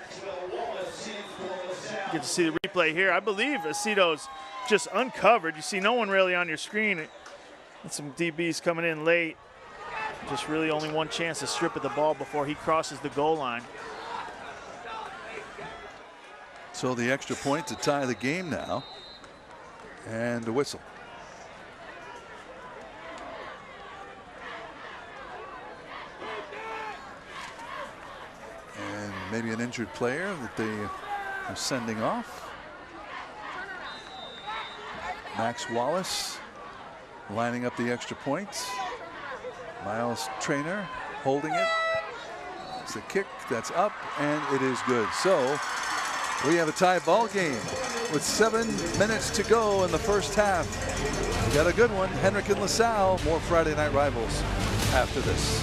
Get to see the replay here. I believe Aceto's just uncovered. You see no one really on your screen. And some DBs coming in late. Just really only one chance to strip at the ball before he crosses the goal line. So the extra point to tie the game now. And a whistle. And maybe an injured player that they are sending off. Max Wallace lining up the extra point. Miles Traynor holding it. It's a kick that's up, and it is good. So we have a tie ball game with 7 minutes to go in the first half. We got a good one. Hendricken LaSalle. More Friday Night Rivals after this.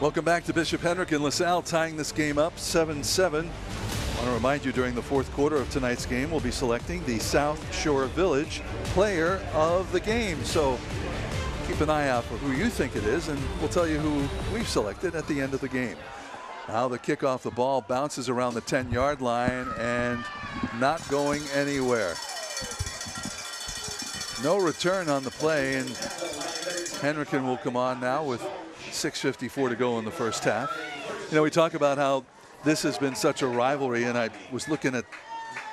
Welcome back to Bishop Hendricken LaSalle, tying this game up 7-7. I want to remind you, during the fourth quarter of tonight's game, we'll be selecting the South Shore Village player of the game. So keep an eye out for who you think it is, and we'll tell you who we've selected at the end of the game. Now the kickoff, the ball bounces around the 10-yard line and not going anywhere. No return on the play, and Hendricken will come on now with 6:54 to go in the first half. You know, we talk about how this has been such a rivalry, and I was looking at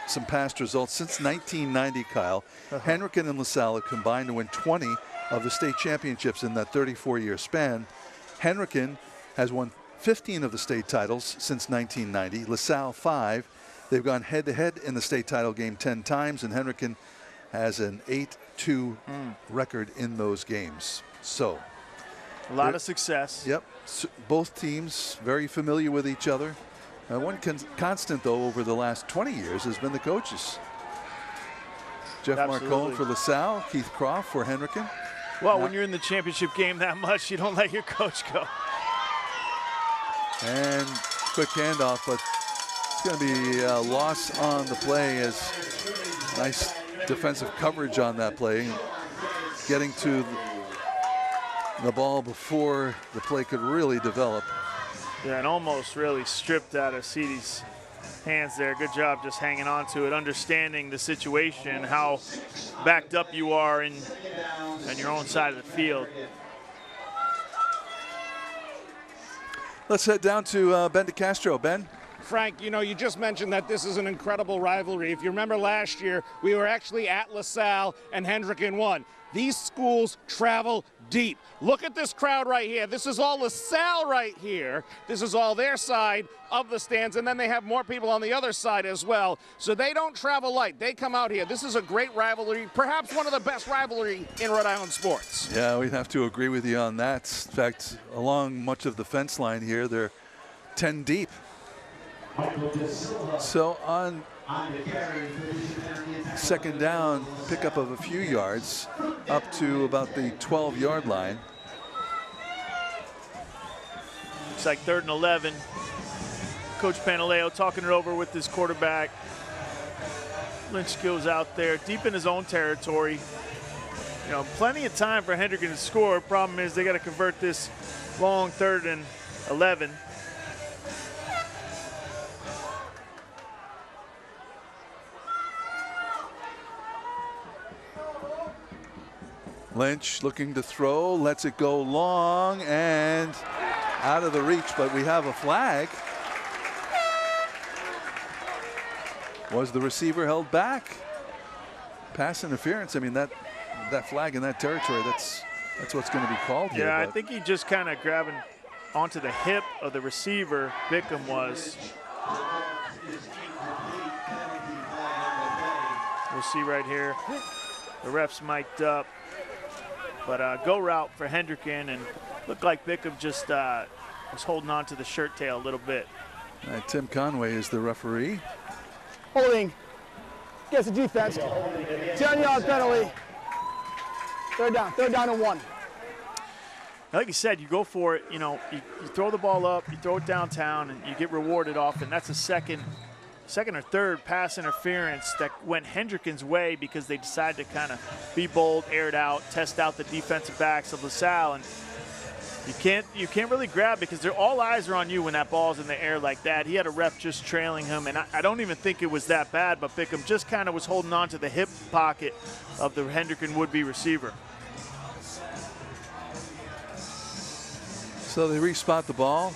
some past results. Since 1990, Kyle, Hendricken and LaSalle have combined to win 20 of the state championships in that 34-year span. Hendricken has won 15 of the state titles since 1990, LaSalle 5. They've gone head-to-head in the state title game 10 times, and Hendricken has an 8-2 record in those games. So a lot of success. Yep. Both teams very familiar with each other. One constant, though, over the last 20 years has been the coaches. Jeff Marcone for LaSalle, Keith Croft for Hendricken. Well, when you're in the championship game that much, you don't let your coach go. And quick handoff, but it's going to be a loss on the play, as nice defensive coverage on that play. Getting to the ball before the play could really develop. Yeah, and almost really stripped out of Cedi's hands there. Good job just hanging on to it, understanding the situation, how backed up you are on your own side of the field. Let's head down to Ben DeCastro. Ben? Frank, you know, you just mentioned that this is an incredible rivalry. If you remember last year, we were actually at LaSalle and Hendricken won. These schools travel deep. Look at this crowd right here. This is all LaSalle right here. This is all their side of the stands, and then they have more people on the other side as well. So they don't travel light. They come out here. This is a great rivalry, perhaps one of the best rivalry in Rhode Island sports. Yeah, we'd have to agree with you on that. In fact, along much of the fence line here, they're 10 deep. So on second down, pickup of a few yards up to about the 12-yard line. It's like 3rd and 11. Coach Pantaleo talking it over with his quarterback. Lynch goes out there deep in his own territory. You know, plenty of time for Hendricken to score. Problem is they got to convert this long 3rd and 11. Lynch looking to throw, lets it go long and out of the reach, but we have a flag. Was the receiver held back? Pass interference. I mean, that flag in that territory, that's what's going to be called here. Yeah, I think he just kind of grabbing onto the hip of the receiver, Bickham was. We'll see right here. The ref's mic'd up. But go route for Hendricken, and looked like Bickham just was holding on to the shirt tail a little bit. Tim Conway is the referee. Holding. Gets the defense. 10-yard penalty. Third down and 1. Like you said, you go for it, you throw the ball up, you throw it downtown, and you get rewarded often. That's a second or third pass interference that went Hendricken's way because they decided to kind of be bold, air it out, test out the defensive backs of LaSalle, and you can't really grab because all eyes are on you when that ball's in the air like that. He had a ref just trailing him, and I don't even think it was that bad, but Bickham just kind of was holding on to the hip pocket of the Hendricken would-be receiver. So they respot the ball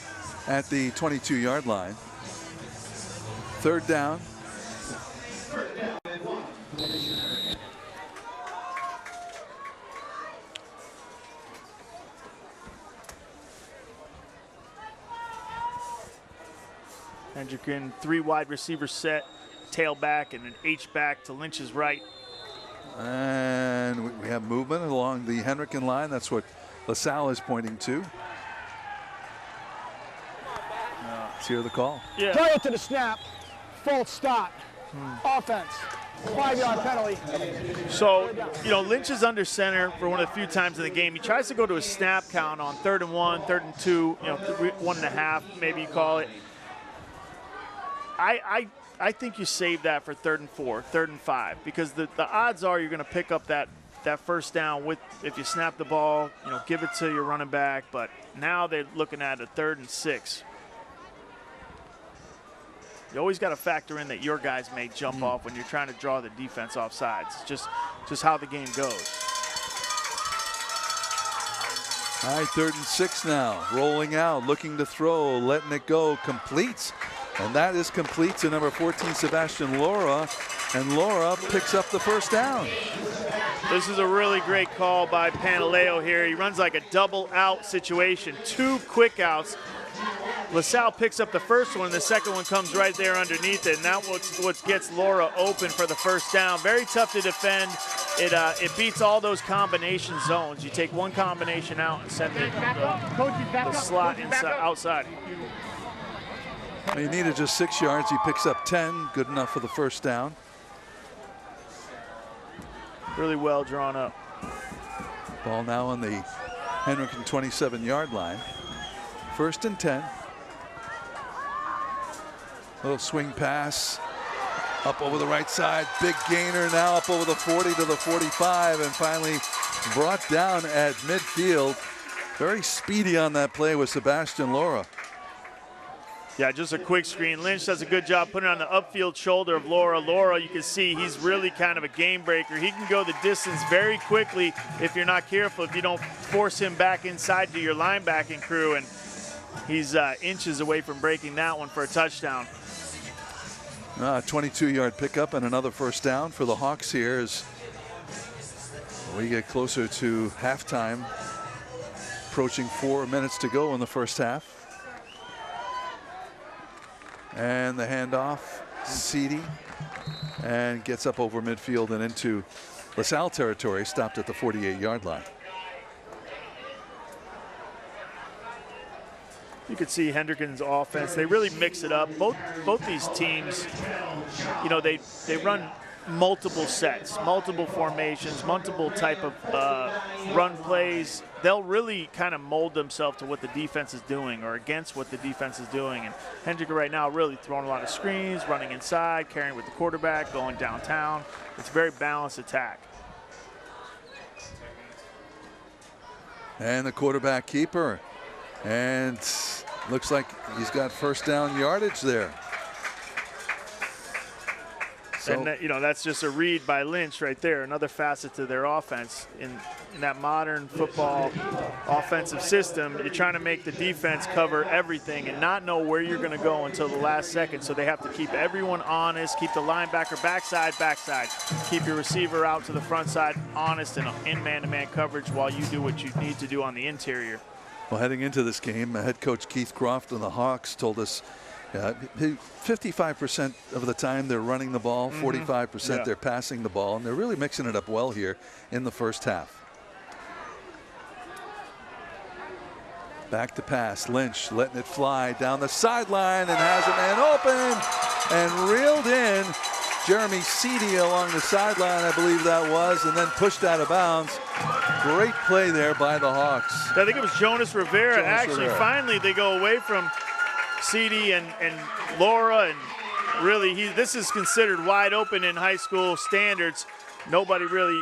at the 22-yard line. Third down. Hendricken, 3 wide receiver set, tailback, and an H-back to Lynch's right. And we have movement along the Hendricken line. That's what LaSalle is pointing to. Let's hear the call. Yeah. Prior to the snap, false start. Offense, 5-yard penalty. So, Lynch is under center for one of the few times in the game. He tries to go to a snap count on 3rd and 1, 3rd and 2, 1.5, maybe you call it. I think you save that for 3rd and 4, 3rd and 5, because the odds are you're going to pick up that first down if you snap the ball, give it to your running back. But now they're looking at a 3rd and 6. You always got to factor in that your guys may jump off when you're trying to draw the defense off sides. It's just how the game goes. All right, 3rd and 6 now. Rolling out, looking to throw, letting it go, completes. And that is complete to number 14, Sebastian Laura. And Laura picks up the first down. This is a really great call by Pantaleo here. He runs like a double out situation, 2 quick outs. LaSalle picks up the first one, and the second one comes right there underneath it, and that's what gets Laura open for the first down. Very tough to defend. It beats all those combination zones. You take one combination out and send the slot outside. He needed just 6 yards. He picks up 10. Good enough for the first down. Really well drawn up. Ball now on the Hendricken 27-yard line. 1st and 10. Little swing pass up over the right side. Big gainer now up over the 40 to the 45, and finally brought down at midfield. Very speedy on that play with Sebastian Laura. Yeah, just a quick screen. Lynch does a good job putting it on the upfield shoulder of Laura. Laura, you can see he's really kind of a game breaker. He can go the distance very quickly if you're not careful, if you don't force him back inside to your linebacking crew, and he's inches away from breaking that one for a touchdown. 22-yard pickup and another first down for the Hawks here as we get closer to halftime. Approaching 4 minutes to go in the first half. And the handoff, Seedy, and gets up over midfield and into LaSalle territory, stopped at the 48-yard line. You could see Hendricken's offense. They really mix it up. Both these teams, they run multiple sets, multiple formations, multiple type of run plays. They'll really kind of mold themselves to what the defense is doing or against what the defense is doing. And Hendricken right now really throwing a lot of screens, running inside, carrying with the quarterback, going downtown. It's a very balanced attack. And the quarterback keeper. And looks like he's got first down yardage there. So, and that's just a read by Lynch right there. Another facet to their offense. In that modern football offensive system, you're trying to make the defense cover everything and not know where you're going to go until the last second. So they have to keep everyone honest, keep the linebacker backside, keep your receiver out to the front side honest and in man-to-man coverage while you do what you need to do on the interior. Well, heading into this game, head coach Keith Croft and the Hawks told us Yeah, 55% of the time they're running the ball, 45% they're passing the ball, and they're really mixing it up well here in the first half. Back to pass, Lynch letting it fly down the sideline and has a man open and reeled in. Jeremy Seedy along the sideline, I believe that was, and then pushed out of bounds. Great play there by the Hawks. I think it was Jonas Rivera. Finally they go away from Seedy and Laura, and really this is considered wide open in high school standards. Nobody really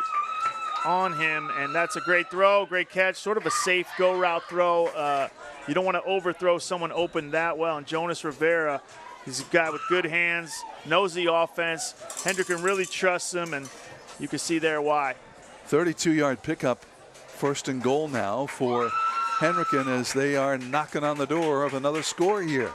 on him, and that's a great throw, great catch, sort of a safe go route throw. You don't want to overthrow someone open that well, and Jonas Rivera, he's a guy with good hands, knows the offense. Hendricken really trusts him, and you can see there why. 32-yard pickup, 1st and goal now for Hendricken as they are knocking on the door of another score here.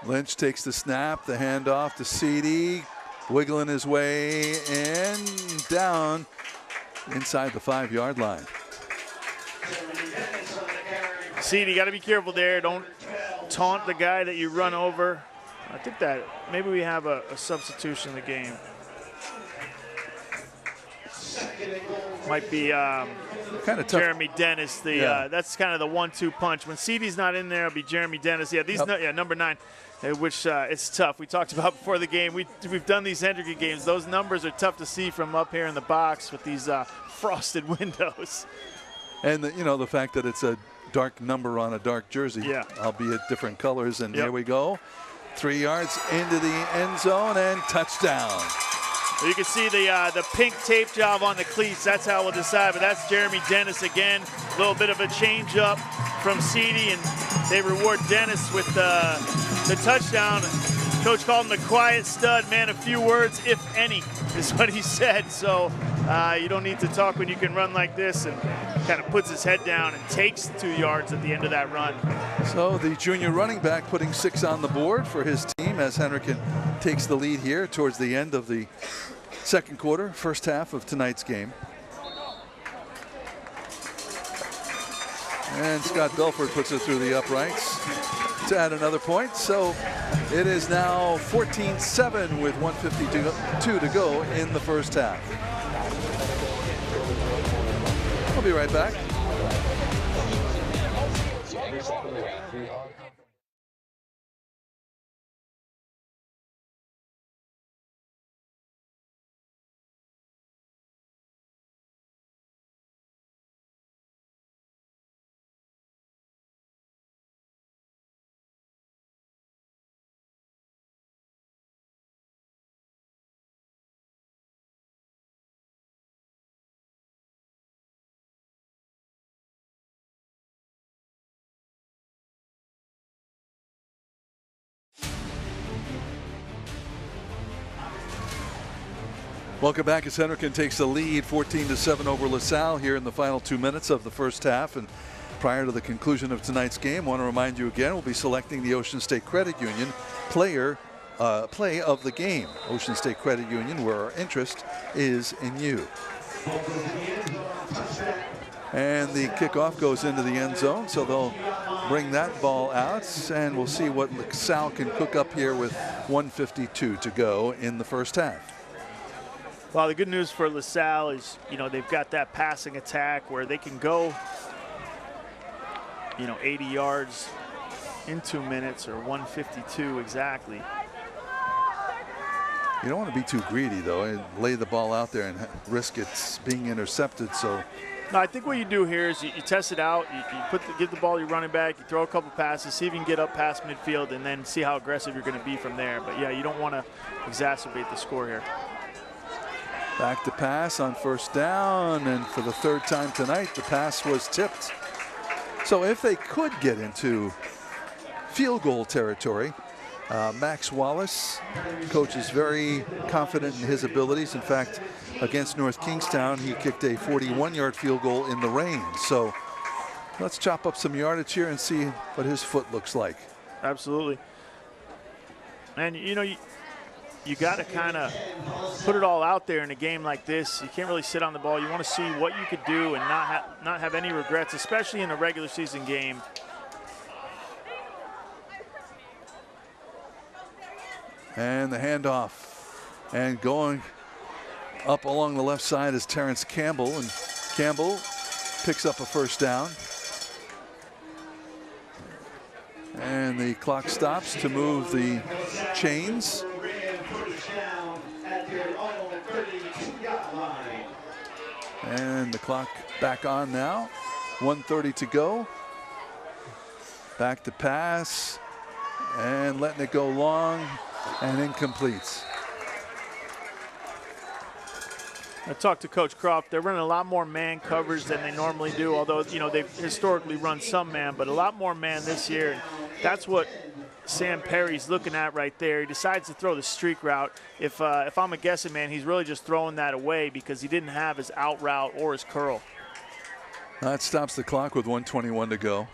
Lynch takes the snap, the handoff to Seedy, wiggling his way in, down inside the 5-yard line. Seedy, got to be careful there. Don't taunt the guy that you run over. I think that maybe we have a substitution in the game. Might be kind of tough. Jeremy Dennis. That's kind of the 1-2 punch. When Seedy's not in there, it'll be Jeremy Dennis. Yeah, number 9. Which it's tough. We talked about before the game. We've done these Hendricken games. Those numbers are tough to see from up here in the box with these frosted windows. And the fact that it's a dark number on a dark jersey, albeit different colors. And here we go, 3 yards into the end zone and touchdown. You can see the pink tape job on the cleats. That's how we'll decide. But that's Jeremy Dennis again. A little bit of a change up from Seedy, and they reward Dennis with the touchdown. Coach called him the quiet stud, man. A few words, if any, is what he said. So you don't need to talk when you can run like this, and kind of puts his head down and takes 2 yards at the end of that run. So the junior running back putting 6 on the board for his team as Hendricken takes the lead here towards the end of the second quarter, first half of tonight's game. And Scott Belford puts it through the uprights to add another point. So it is now 14-7 with 1:52 to go in the first half. We'll be right back. Welcome back as Hendricken takes the lead 14-7 over LaSalle here in the final 2 minutes of the first half. And prior to the conclusion of tonight's game, I want to remind you again, we'll be selecting the Ocean State Credit Union play of the game. Ocean State Credit Union, where our interest is in you. And the kickoff goes into the end zone, so they'll bring that ball out, and we'll see what LaSalle can cook up here with 1:52 to go in the first half. Well, the good news for LaSalle is, they've got that passing attack where they can go, 80 yards in 2 minutes, or 1:52 exactly. You don't want to be too greedy, though, and lay the ball out there and risk it being intercepted. So, no, I think what you do here is you test it out. You give the ball to your running back. You throw a couple passes, see if you can get up past midfield, and then see how aggressive you're going to be from there. But yeah, you don't want to exacerbate the score here. Back to pass on first down, and for the third time tonight, the pass was tipped. So if they could get into field goal territory, Max Wallace, coach is very confident in his abilities. In fact, against North Kingstown, he kicked a 41-yard field goal in the rain. So let's chop up some yardage here and see what his foot looks like. Absolutely. And, you got to kind of put it all out there in a game like this. You can't really sit on the ball. You want to see what you could do and not have any regrets, especially in a regular season game. And the handoff. And going up along the left side is Terrence Campbell. And Campbell picks up a first down. And the clock stops to move the chains. And the clock back on now. 1:30 to go. Back to pass. And letting it go long and incomplete. I talked to Coach Croft. They're running a lot more man coverage than they normally do, although, you know, they've historically run some man, but a lot more man this year. And that's what Sam Perry's looking at right there. He decides to throw the streak route. If I'm a guessing man, he's really just throwing that away because he didn't have his out route or his curl. That stops the clock with 1:21 to go.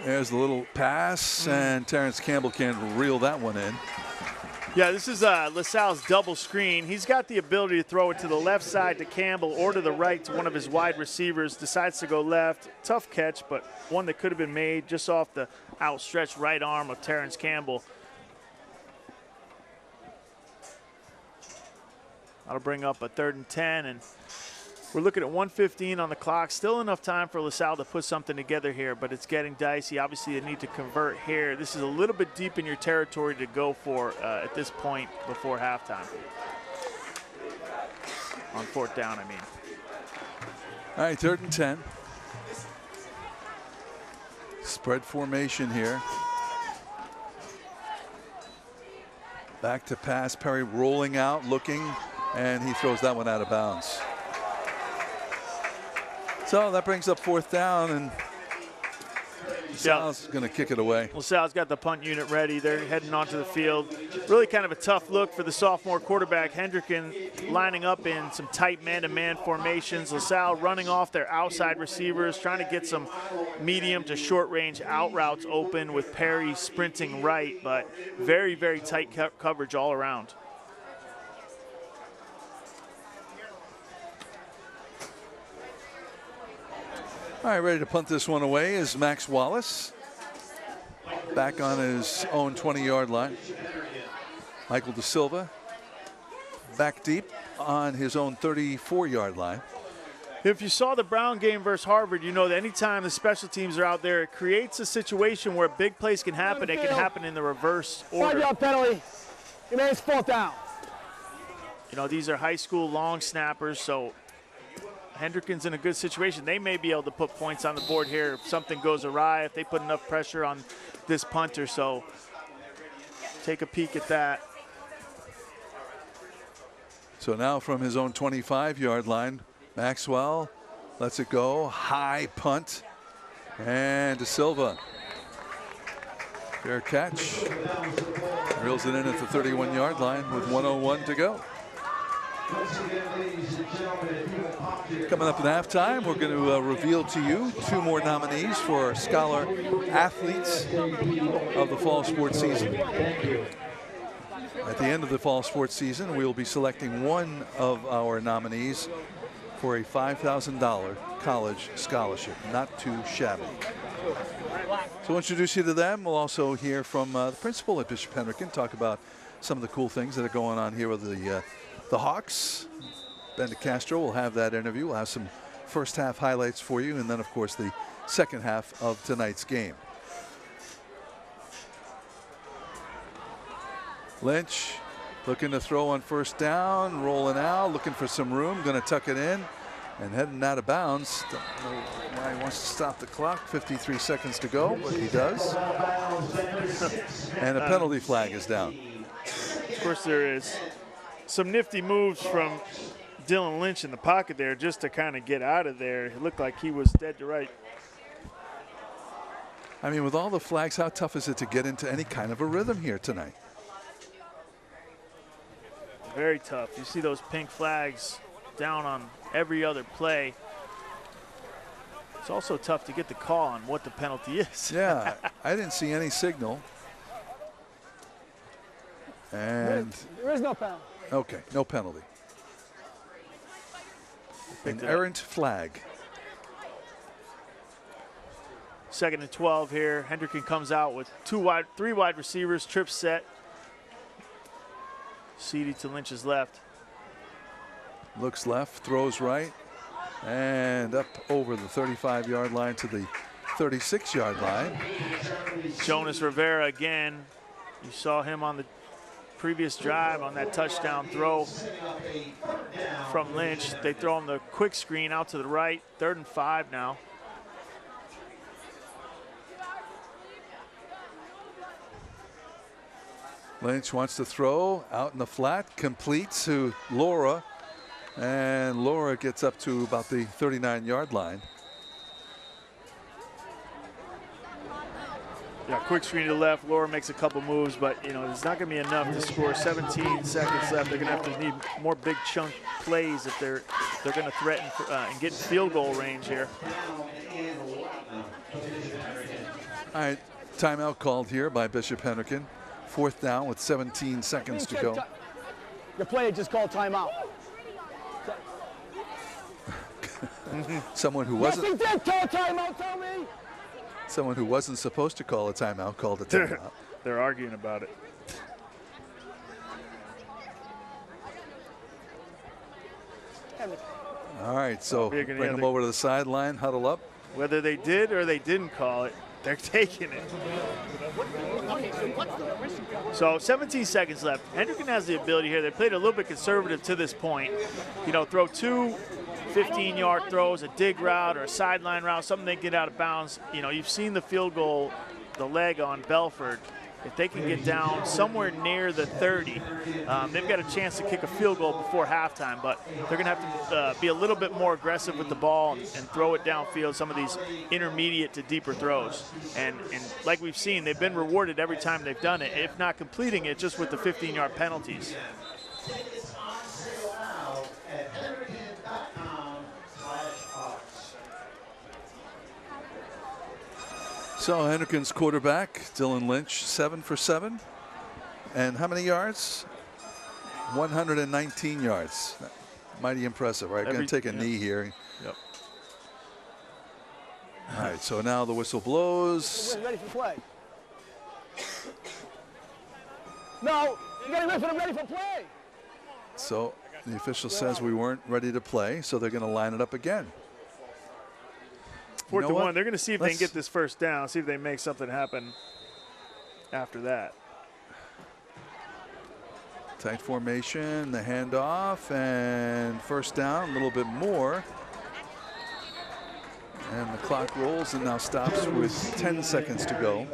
There's the little pass, and Terrence Campbell can reel that one in. Yeah, this is LaSalle's double screen. He's got the ability to throw it to the left side to Campbell or to the right to one of his wide receivers. Decides to go left. Tough catch, but one that could have been made just off the outstretched right arm of Terrence Campbell. That'll bring up a 3rd and 10, and we're looking at 1:15 on the clock. Still enough time for LaSalle to put something together here, but it's getting dicey. Obviously, they need to convert here. This is a little bit deep in your territory to go for at this point before halftime. On 4th down, I mean. All right, 3rd and 10. Spread formation here. Back to pass. Perry rolling out, looking, and he throws that one out of bounds. So that brings up 4th down, and LaSalle's going to kick it away. LaSalle's got the punt unit ready. They're heading onto the field. Really kind of a tough look for the sophomore quarterback. Hendricken lining up in some tight man-to-man formations. LaSalle running off their outside receivers, trying to get some medium to short-range out routes open with Perry sprinting right, but very, very tight coverage all around. All right, ready to punt this one away is Max Wallace. Back on his own 20-yard line. Michael Da Silva back deep on his own 34-yard line. If you saw the Brown game versus Harvard, you know that anytime the special teams are out there, it creates a situation where big plays can happen. It can happen in the reverse order. 5-yard penalty. Remains 4th down. You know, these are high school long snappers, so Hendricken's in a good situation. They may be able to put points on the board here if something goes awry, if they put enough pressure on this punter. So take a peek at that. So now from his own 25-yard line, Maxwell lets it go. High punt. And Da Silva. Fair catch. Reels it in at the 31-yard line with 1:01 to go. Coming up at halftime, we're going to reveal to you 2 more nominees for our Scholar Athletes of the fall sports season. At the end of the fall sports season, we'll be selecting one of our nominees for a $5,000 college scholarship. Not too shabby. So we'll introduce you to them. We'll also hear from the principal at Bishop Hendricken, talk about some of the cool things that are going on here with the Hawks. Ben DeCastro will have that interview. We'll have some first half highlights for you, and then of course the second half of tonight's game. Lynch looking to throw on 1st down, rolling out, looking for some room, going to tuck it in and heading out of bounds. Don't know why he wants to stop the clock. 53 seconds to go, but he does. And a penalty flag is down. Of course there is. Some nifty moves from Dylan Lynch in the pocket there just to kind of get out of there. It looked like he was dead to right. I mean, with all the flags, how tough is it to get into any kind of a rhythm here tonight? Very tough. You see those pink flags down on every other play. It's also tough to get the call on what the penalty is. Yeah, I didn't see any signal. And There is no penalty. okay, no penalty. An errant flag. 2nd and 12 here. Hendricken comes out with 3 wide receivers, trip set. Seedy to Lynch's left. Looks left, throws right, and up over the 35-yard line to the 36-yard line. Jonas Rivera again. You saw him on the previous drive on that touchdown throw from Lynch. They throw him the quick screen out to the right. 3rd and 5 now. Lynch wants to throw out in the flat, complete to Laura, and Laura gets up to about the 39-yard line. Yeah, quick screen to the left. Laura makes a couple moves, but you know it's not going to be enough to score. 17 seconds left. They're going to have to need more big chunk plays if they're going to threaten and get field goal range here. All right, timeout called here by Bishop Hendricken. 4th down with 17 seconds to go. Your player just called timeout. Someone who Yes, wasn't he did call timeout, tell me. someone who wasn't supposed to call a timeout called a timeout. They're arguing about it. All right, so bring them over to the sideline, huddle up. Whether they did or they didn't call it, they're taking it. So 17 seconds left. Hendricken has the ability here. They played a little bit conservative to this point. You know, throw 2 15-yard throws, a dig route or a sideline route, something they get out of bounds. You know, you've seen the field goal, the leg on Belford. If they can get down somewhere near the 30, they've got a chance to kick a field goal before halftime, but they're going to have to be a little bit more aggressive with the ball and throw it downfield, some of these intermediate to deeper throws. And like we've seen, they've been rewarded every time they've done it, if not completing it, just with the 15-yard penalties. So Hendricken's quarterback, Dylan Lynch, 7 for 7. And how many yards? 119 yards. Mighty impressive, right? Going to take a knee here. Yep. All right, so now the whistle blows. Ready for play. No, you got to wait for them ready for play. So the official says we weren't ready to play, so they're going to line it up again. 4th and 1. They're going to see if they can get this first down, see if they make something happen after that. Tight formation, the handoff, and first down, a little bit more. And the clock rolls and now stops with 10 seconds to go.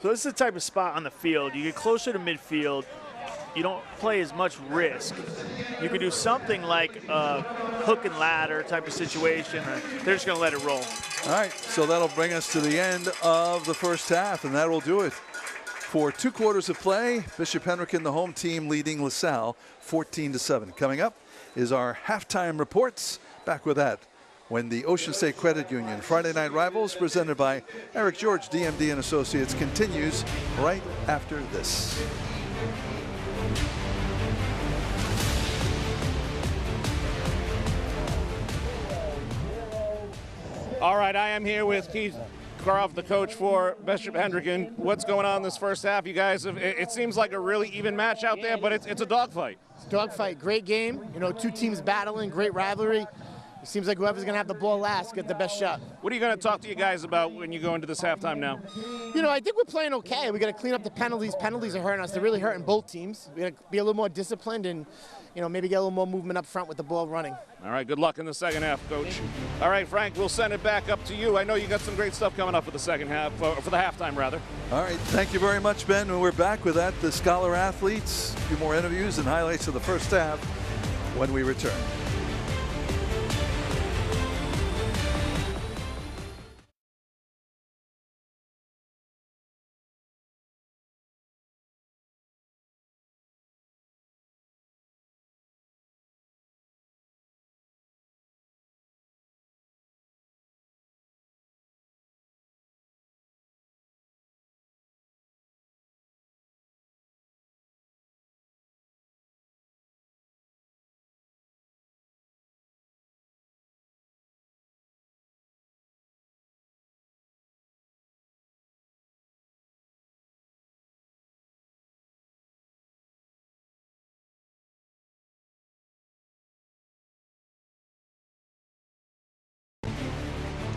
So this is the type of spot on the field. You get closer to midfield, you don't play as much risk. You can do something like a hook and ladder type of situation, or they're just going to let it roll. All right, so that'll bring us to the end of the first half, and that will do it. For 2 quarters of play, Bishop Hendricken, the home team, leading LaSalle 14-7. Coming up is our halftime reports. Back with that when the Ocean State Credit Union Friday Night Rivals, presented by Eric George, DMD and Associates, continues right after this. All right, I am here with Keith Karoff, the coach for Bishop Hendricken. What's going on this first half? You guys have, it seems like a really even match out there, but it's a dogfight. Dogfight, great game. You know, 2 teams battling, great rivalry. It seems like whoever's going to have the ball last get the best shot. What are you going to talk to you guys about when you go into this halftime now? You know, I think we're playing okay. We got to clean up the penalties. Penalties are hurting us. They're really hurting both teams. We got to be a little more disciplined and, you know, maybe get a little more movement up front with the ball running. All right, good luck in the second half, Coach. All right, Frank, we'll send it back up to you. I know you got some great stuff coming up for the second half, for the halftime, rather. All right, thank you very much, Ben. And we're back with that, the Scholar Athletes, a few more interviews and highlights of the first half when we return.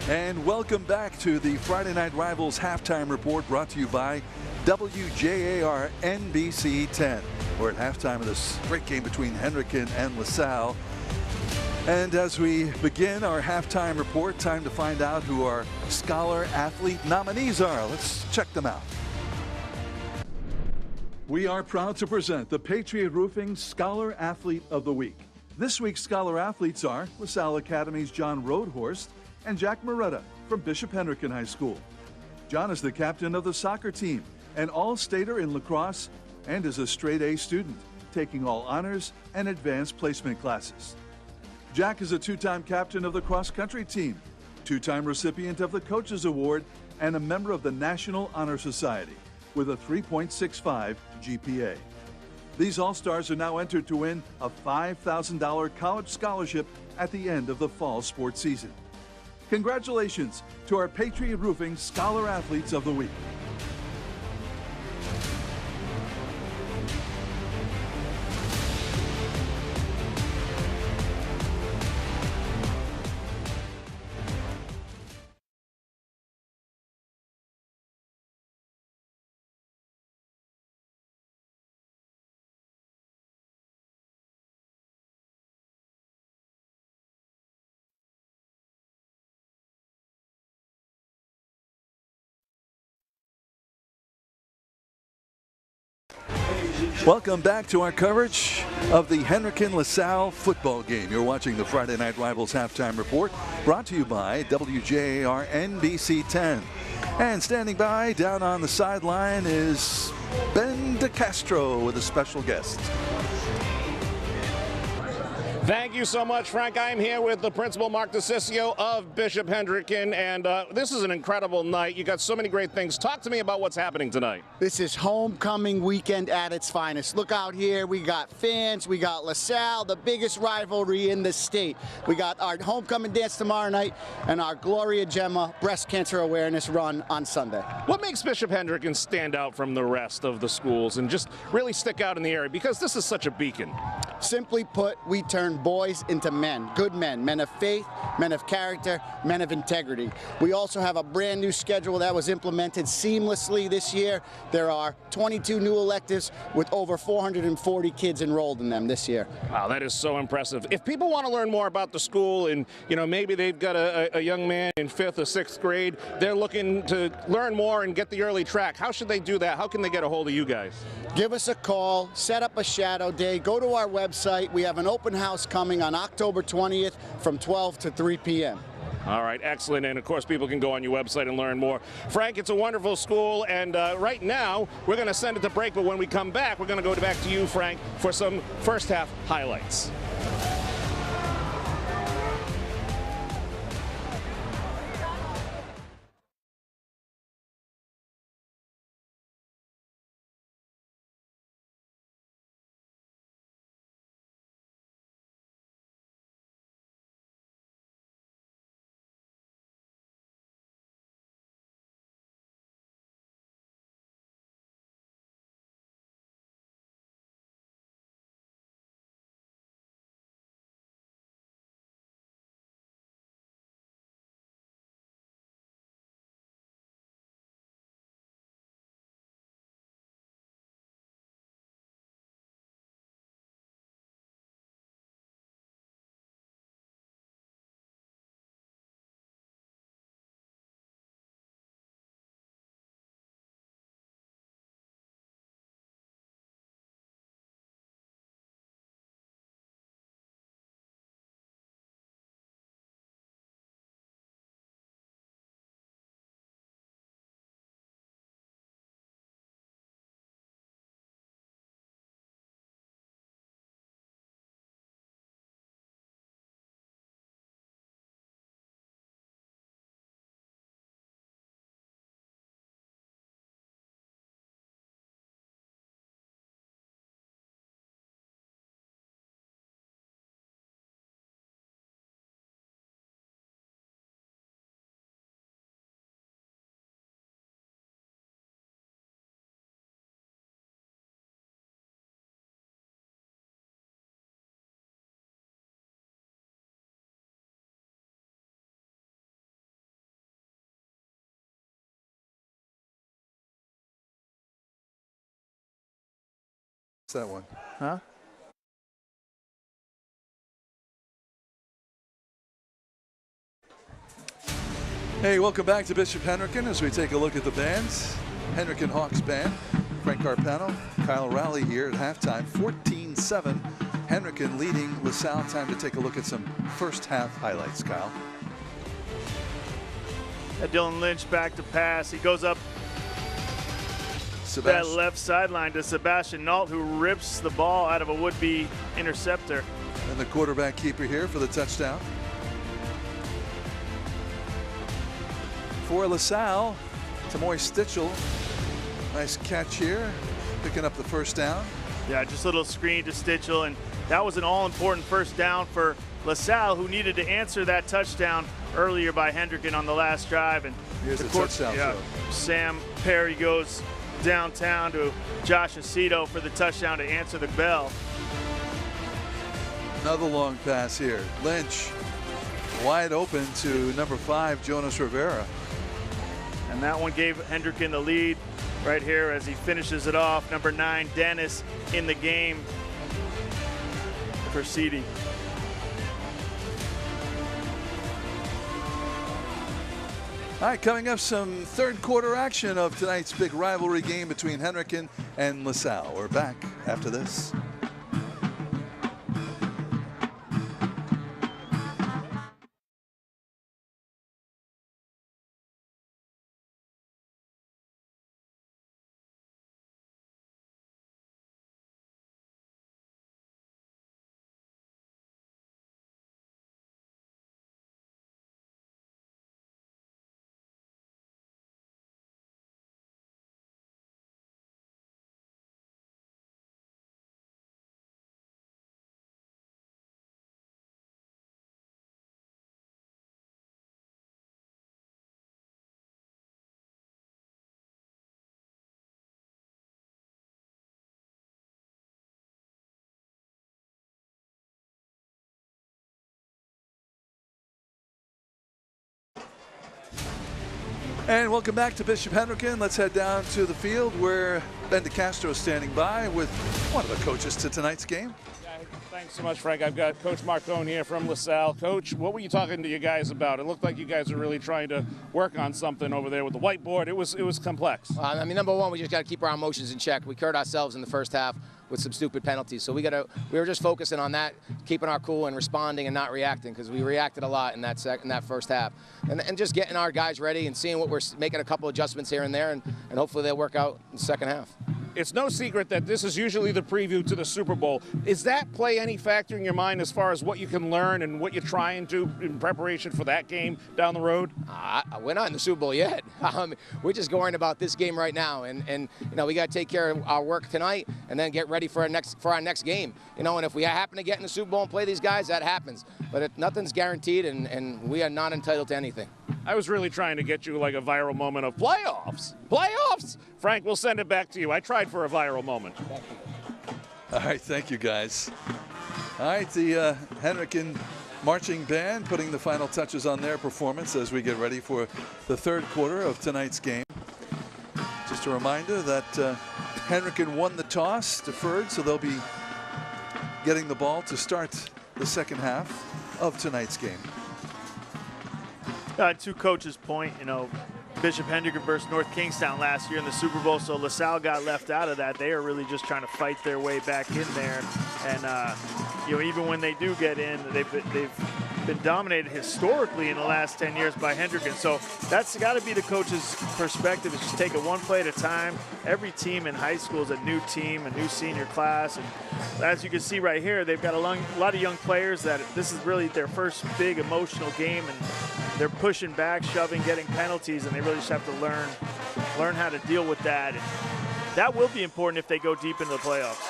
And welcome back to the Friday Night Rivals halftime report, brought to you by WJAR NBC 10. We're at halftime of this great game between Hendricken and LaSalle. And as we begin our halftime report, time to find out who our Scholar Athlete nominees are. Let's check them out. We are proud to present the Patriot Roofing Scholar Athlete of the Week. This week's Scholar Athletes are LaSalle Academy's John Roadhorst and Jack Moretta from Bishop Hendricken High School. John is the captain of the soccer team, an all-stater in lacrosse, and is a straight-A student, taking all honors and advanced placement classes. Jack is a two-time captain of the cross-country team, two-time recipient of the Coaches Award, and a member of the National Honor Society with a 3.65 GPA. These All-Stars are now entered to win a $5,000 college scholarship at the end of the fall sports season. Congratulations to our Patriot Roofing Scholar Athletes of the Week. Welcome back to our coverage of the Hendricken-LaSalle football game. You're watching the Friday Night Rivals halftime report, brought to you by WJAR NBC 10. And standing by down on the sideline is Ben DeCastro with a special guest. Thank you so much, Frank. I'm here with the principal, Mark DeCiccio of Bishop Hendricken, and this is an incredible night. You got so many great things. Talk to me about what's happening tonight. This is homecoming weekend at its finest. Look out here. We got fans. We got LaSalle, the biggest rivalry in the state. We got our homecoming dance tomorrow night and our Gloria Gemma breast cancer awareness run on Sunday. What makes Bishop Hendricken stand out from the rest of the schools and just really stick out in the area? Because this is such a beacon. Simply put, we turn boys into men, good men, men of faith, men of character, men of integrity. We also have a brand new schedule that was implemented seamlessly this year. There are 22 new electives with over 440 kids enrolled in them this year. Wow, that is so impressive. If people want to learn more about the school and, you know, maybe they've got a young man in 5th or 6th grade, they're looking to learn more and get the early track. How should they do that? How can they get a hold of you guys? Give us a call, set up a shadow day, go to our website. We have an open house coming on October 20th from 12 to 3 p.m. All right, excellent. And of course, people can go on your website and learn more. Frank, it's a wonderful school. And right now, we're going to send it to break. But when we come back, we're going to go back to you, Frank, for some first half highlights. What's that one? Huh? Hey, welcome back to Bishop Hendricken as we take a look at the bands. Hendricken Hawks Band, Frank Carpano, Kyle Rowley here at halftime, 14-7. Hendricken leading LaSalle. Time to take a look at some first half highlights, Kyle. Dylan Lynch back to pass. He goes up that left sideline to Sebastian Nault, who rips the ball out of a would-be interceptor. And the quarterback keeper here for the touchdown. For LaSalle, Tamoy Stitchell, nice catch here, picking up the first down. Yeah, just a little screen to Stitchell, and that was an all-important first down for LaSalle, who needed to answer that touchdown earlier by Hendricken on the last drive. And here's the touchdown throw. Sam Perry goes downtown to Josh Aceto for the touchdown to answer the bell. Another long pass here. Lynch wide open to number 5, Jonas Rivera. And that one gave Hendricken the lead right here as he finishes it off. Number 9, Dennis, in the game for Seedy. All right, coming up, some third quarter action of tonight's big rivalry game between Hendricken and LaSalle. We're back after this. And welcome back to Bishop Hendricken. Let's head down to the field where Ben DeCastro is standing by with one of the coaches to tonight's game. Thanks so much, Frank. I've got Coach Marcone here from LaSalle. Coach, what were you talking to you guys about? It looked like you guys are really trying to work on something over there with the whiteboard. It was complex. I mean, number one, we just got to keep our emotions in check. We hurt ourselves in the first half with some stupid penalties. So we were just focusing on that, keeping our cool and responding and not reacting, because we reacted a lot in that first half. And just getting our guys ready and seeing what we're making a couple adjustments here and there, and hopefully they'll work out in the second half. It's no secret that this is usually the preview to the Super Bowl. Is that play any factor in your mind as far as what you can learn and what you're trying to in preparation for that game down the road? We're not in the Super Bowl yet. We're just going about this game right now, and you know, we got to take care of our work tonight and then get ready for our next game. You know, and if we happen to get in the Super Bowl and play these guys, that happens. But nothing's guaranteed, and we are not entitled to anything. I was really trying to get you like a viral moment of playoffs. Playoffs! Frank, we'll send it back to you. I tried for a viral moment. Thank you. All right, thank you, guys. All right, the Hendricken Marching Band putting the final touches on their performance as we get ready for the third quarter of tonight's game. Just a reminder that Hendricken won the toss, deferred, so they'll be getting the ball to start the second half of tonight's game. To Coach's point, you know, Bishop Hendricken versus North Kingstown last year in the Super Bowl, so LaSalle got left out of that. They are really just trying to fight their way back in there. And, you know, even when they do get in, they've been dominated historically in the last 10 years by Hendricken. So that's got to be the coach's perspective, is just take it one play at a time. Every team in high school is a new team, a new senior class. And as you can see right here, they've got a lot of young players that this is really their first big emotional game, and they're pushing back, shoving, getting penalties, and they really just have to learn how to deal with that. And that will be important if they go deep into the playoffs.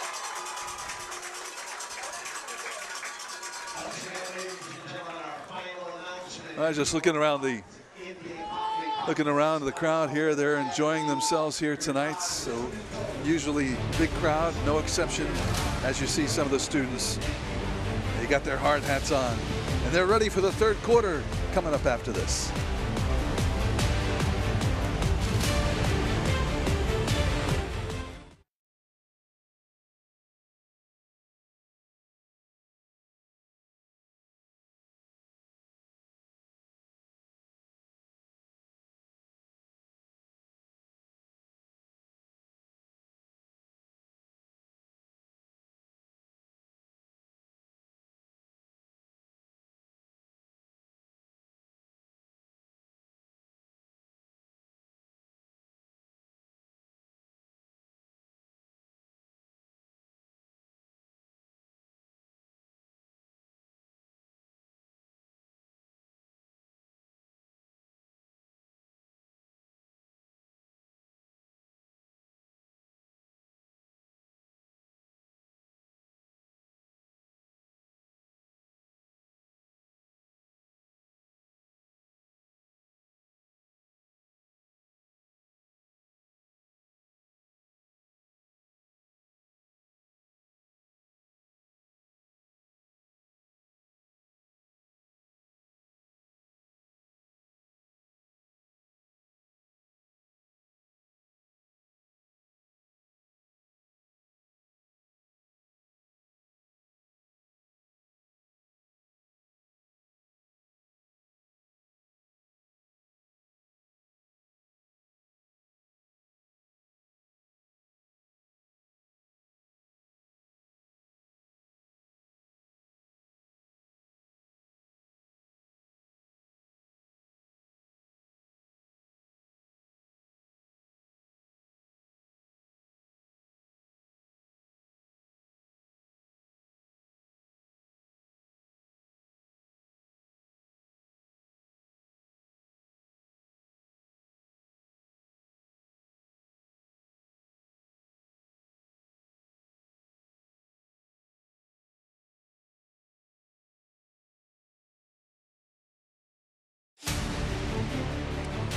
Just looking around the crowd here. They're enjoying themselves here tonight. So usually big crowd, no exception. As you see, some of the students, they got their hard hats on, and they're ready for the third quarter coming up after this.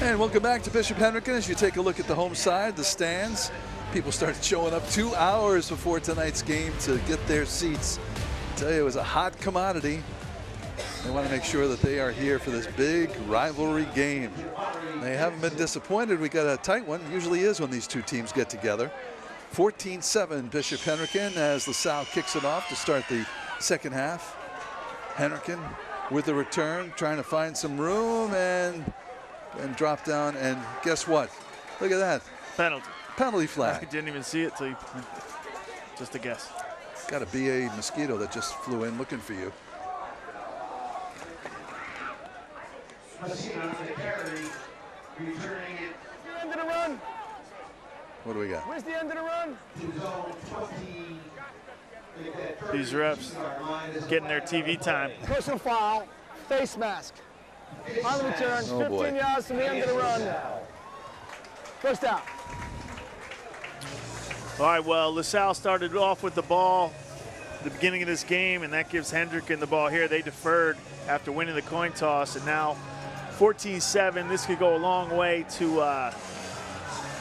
And welcome back to Bishop Hendricken. As you take a look at the home side, the stands, people started showing up 2 hours before tonight's game to get their seats. I tell you, it was a hot commodity. They want to make sure that they are here for this big rivalry game. They haven't been disappointed. We got a tight one. Usually is when these two teams get together. 14-7 Bishop Hendricken as LaSalle kicks it off to start the second half. Hendricken with the return, trying to find some room and drop down, and guess what? Look at that. Penalty flag. I didn't even see it till you, just a guess. Got a BA mosquito that just flew in looking for you. End of the run. What do we got? Where's the end of the run? These refs getting their TV time. Personal foul, face mask. On the return, 15 yards from the end of the run. First down. All right, well, LaSalle started off with the ball at the beginning of this game, and that gives Hendricken the ball here. They deferred after winning the coin toss, and now 14-7. This could go a long way to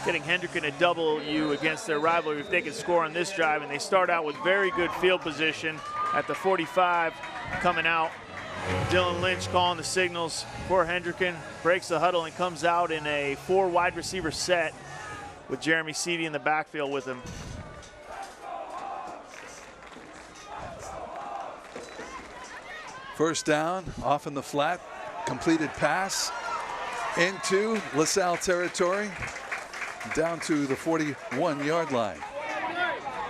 getting Hendricken a W against their rivalry if they can score on this drive. And they start out with very good field position at the 45 coming out. Dylan Lynch calling the signals for Hendricken, breaks the huddle and comes out in a 4 wide receiver set with Jeremy Seedy in the backfield with him. First down, off in the flat, completed pass into LaSalle territory, down to the 41-yard line.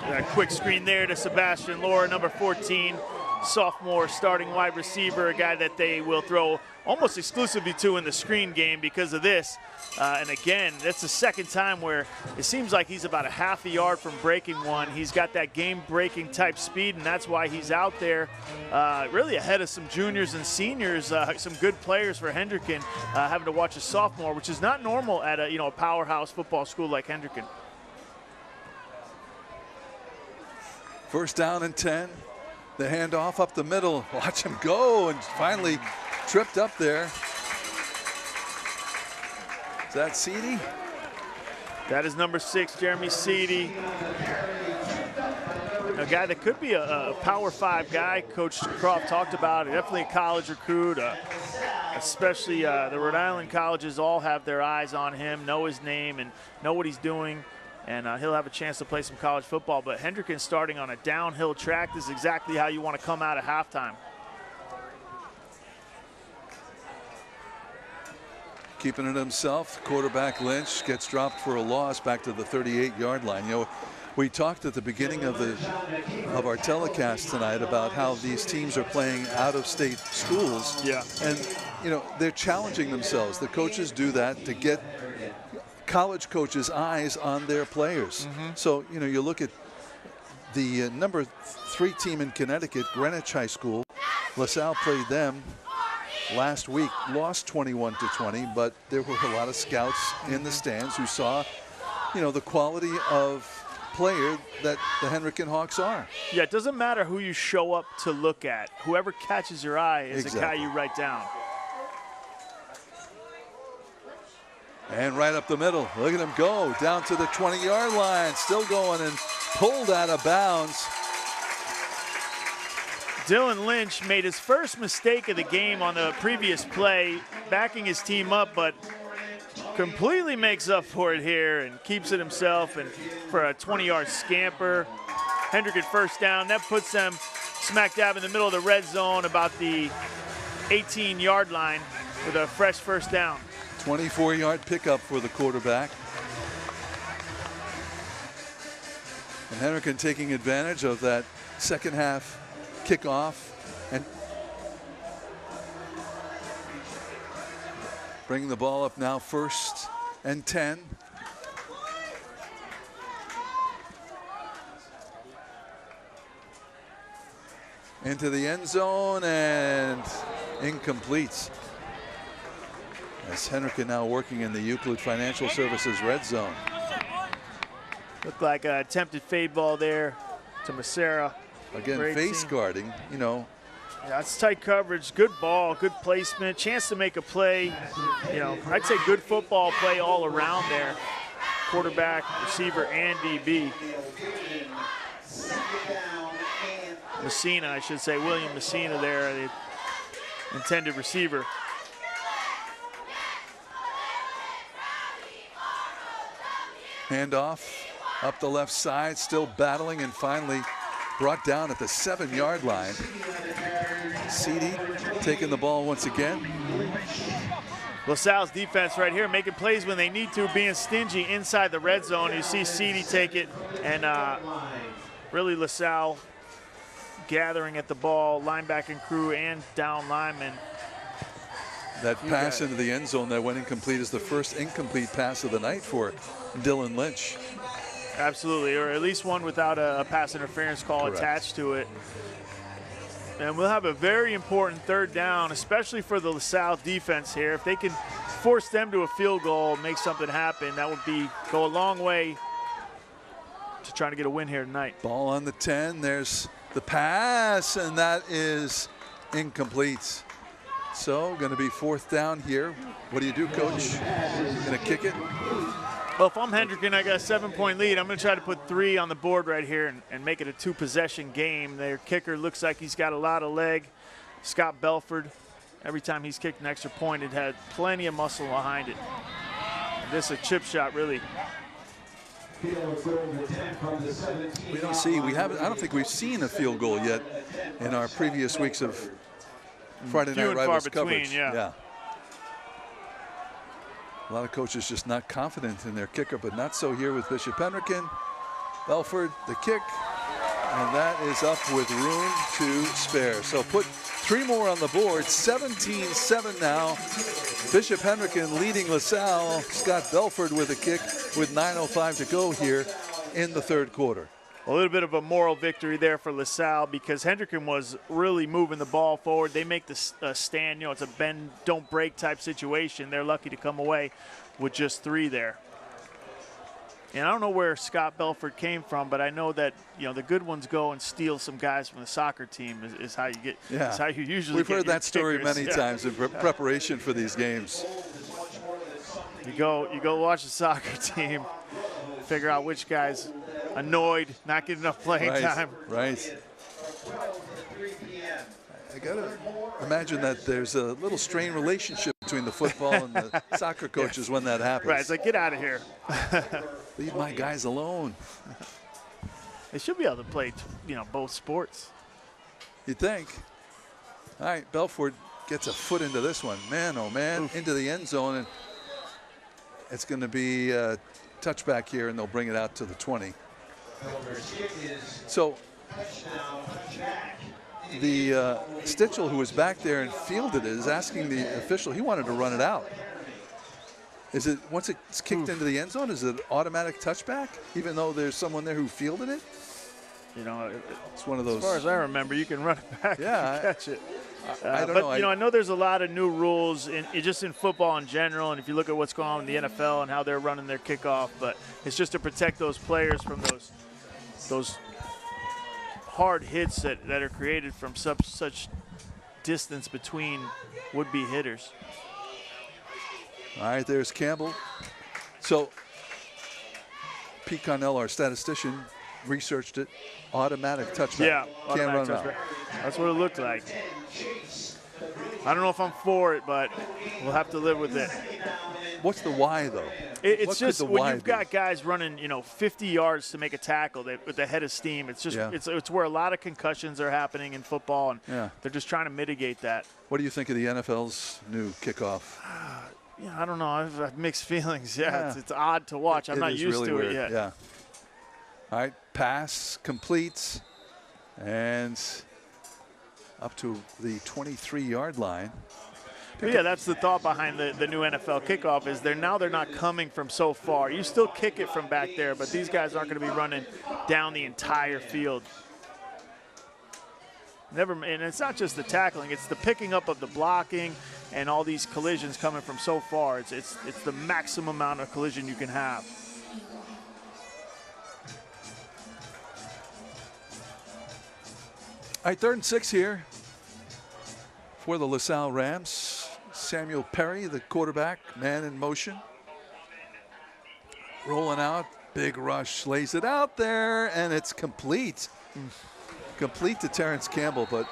A quick screen there to Sebastian Laura, number 14, sophomore starting wide receiver, a guy that they will throw almost exclusively to in the screen game because of this. And again, that's the second time where it seems like he's about a half a yard from breaking one. He's got that game-breaking type speed, and that's why he's out there really ahead of some juniors and seniors, some good players for Hendricken, having to watch a sophomore, which is not normal at a powerhouse football school like Hendricken. First down and 10. The handoff up the middle. Watch him go, and finally tripped up there. Is that Seedy? That is number 6, Jeremy Seedy. A guy that could be a Power 5 guy. Coach Croft talked about it. Definitely a college recruit, especially the Rhode Island colleges all have their eyes on him, know his name, and know what he's doing. And he'll have a chance to play some college football. But Hendricken starting on a downhill track. This is exactly how you want to come out of halftime. Keeping it himself, quarterback Lynch gets dropped for a loss back to the 38-yard line. We talked at the beginning of our telecast tonight about how these teams are playing out-of-state schools. Yeah. And, they're challenging themselves. The coaches do that to get college coaches' eyes on their players. So, you look at the number 3 team in Connecticut, Greenwich High School. LaSalle played them last week, lost 21-20, but there were a lot of scouts in the stands who saw, the quality of player that the Hendricken Hawks are. Yeah, it doesn't matter who you show up to look at. Whoever catches your eye is the guy you write down. And right up the middle, look at him go down to the 20-yard line, still going and pulled out of bounds. Dylan Lynch made his first mistake of the game on the previous play, backing his team up, but completely makes up for it here and keeps it himself, and for a 20-yard scamper. Hendricken first down. That puts them smack dab in the middle of the red zone, about the 18-yard line, with a fresh first down. 24-yard pickup for the quarterback. And Hendricken taking advantage of that second half kickoff and bringing the ball up now, 1st and 10. Into the end zone and incomplete. As Hendricken now working in the Euclid Financial Services red zone. Looked like a attempted fade ball there to Macera. Again, face guarding, Yeah, that's tight coverage, good ball, good placement, chance to make a play. You know, I'd say good football play all around there. Quarterback, receiver, and DB. Messina, I should say, William Messina there, the intended receiver. Handoff up the left side, still battling, and finally brought down at the 7-yard line. Seedy taking the ball once again. LaSalle's defense right here making plays when they need to, being stingy inside the red zone. You see Seedy take it, and really LaSalle gathering at the ball, linebacking crew and down linemen. That pass into the end zone that went incomplete is the first incomplete pass of the night for Dylan Lynch. Absolutely, or at least one without a pass interference call attached to it. And we'll have a very important third down, especially for the LaSalle defense here. If they can force them to a field goal, make something happen, that would go a long way to trying to get a win here tonight. Ball on the 10, there's the pass, and that is incomplete. So going to be 4th down here. What do you do, Coach? Going to kick it? Well, if I'm Hendricken, I got a 7-point lead. I'm going to try to put 3 on the board right here and make it a 2-possession game. Their kicker looks like he's got a lot of leg. Scott Belford, every time he's kicked an extra point, it had plenty of muscle behind it. And this is a chip shot, really. We don't see, I don't think we've seen a field goal yet in our previous weeks of Friday Night Rivals coverage. Yeah. A lot of coaches just not confident in their kicker, but not so here with Bishop Hendricken. Belford, the kick, and that is up with room to spare. So put 3 more on the board, 17-7 now. Bishop Hendricken leading LaSalle. Scott Belford with a kick with 9:05 to go here in the 3rd quarter. A little bit of a moral victory there for LaSalle because Hendricken was really moving the ball forward. They make the stand, it's a bend, don't break type situation. They're lucky to come away with just 3 there. And I don't know where Scott Belford came from, but I know that, the good ones go and steal some guys from the soccer team is how you get, is how you usually We've get heard that story kickers. many times in preparation for these games. You go watch the soccer team, figure out which guys annoyed, not getting enough playing time. Right. I gotta imagine that there's a little strained relationship between the football and the soccer coaches when that happens. Right, it's like, get out of here. Leave my guys alone. They should be able to play, both sports. You'd think. All right, Belford gets a foot into this one. Man, oh man, into the end zone, and it's going to be a touchback here, and they'll bring it out to the 20. So the Stitchell, who was back there and fielded it, is asking the official. He wanted to run it out. Is it, once it's kicked into the end zone, is it an automatic touchback, even though there's someone there who fielded it? It's one of those. As far as I remember, you can run it back and catch it. I don't know. I know there's a lot of new rules just in football in general, and if you look at what's going on in the NFL and how they're running their kickoff, but it's just to protect those players from those hard hits that are created from such distance between would-be hitters. All right, there's Campbell. So Pete Connell, our statistician, researched it. Automatic touchback. Yeah, can't run touchback. out. That's what it looked like. I don't know if I'm for it, but we'll have to live with it. What's the why, though? It's just when you've got guys running, 50 yards to make a tackle with the head of steam. It's just it's where a lot of concussions are happening in football, and they're just trying to mitigate that. What do you think of the NFL's new kickoff? I don't know. I've mixed feelings. It's odd to watch. I'm not used to it yet. Yeah. All right, pass completes, and up to the 23-yard line. But yeah, that's the thought behind the new NFL kickoff is they're not coming from so far. You still kick it from back there, but these guys aren't going to be running down the entire field. And it's not just the tackling; it's the picking up of the blocking and all these collisions coming from so far. It's the maximum amount of collision you can have. All right, 3rd and 6 here. for the LaSalle Rams. Samuel Perry, the quarterback, man in motion. Rolling out, big rush, lays it out there, and it's complete. Complete to Terrence Campbell, but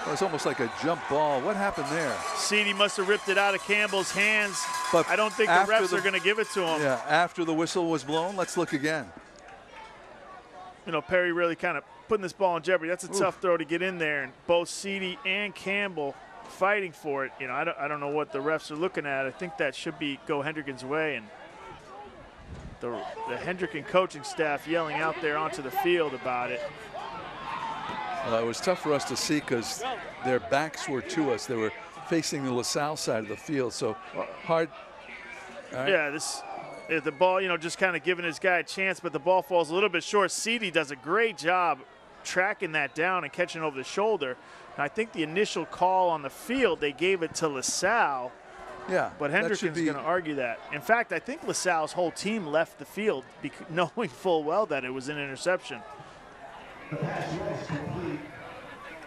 it was almost like a jump ball. What happened there? Seedy must have ripped it out of Campbell's hands, but I don't think the refs are going to give it to him. Yeah, after the whistle was blown, let's look again. You know, Perry really kind of putting this ball in jeopardy. That's a tough throw to get in there, and both Seedy and Campbell fighting for it. You know, I don't know what the refs are looking at. I think that should go Hendricken's way, and the Hendricken coaching staff yelling out there onto the field about it. Well, it was tough for us to see because their backs were to us. They were facing the LaSalle side of the field, so hard. Right. Yeah, the ball, you know, just kind of giving his guy a chance, but the ball falls a little bit short. Seedy does a great job tracking that down and catching over the shoulder. And I think the initial call on the field, they gave it to LaSalle. Yeah, but Hendricken's going to argue that. In fact, I think LaSalle's whole team left the field knowing full well that it was an interception.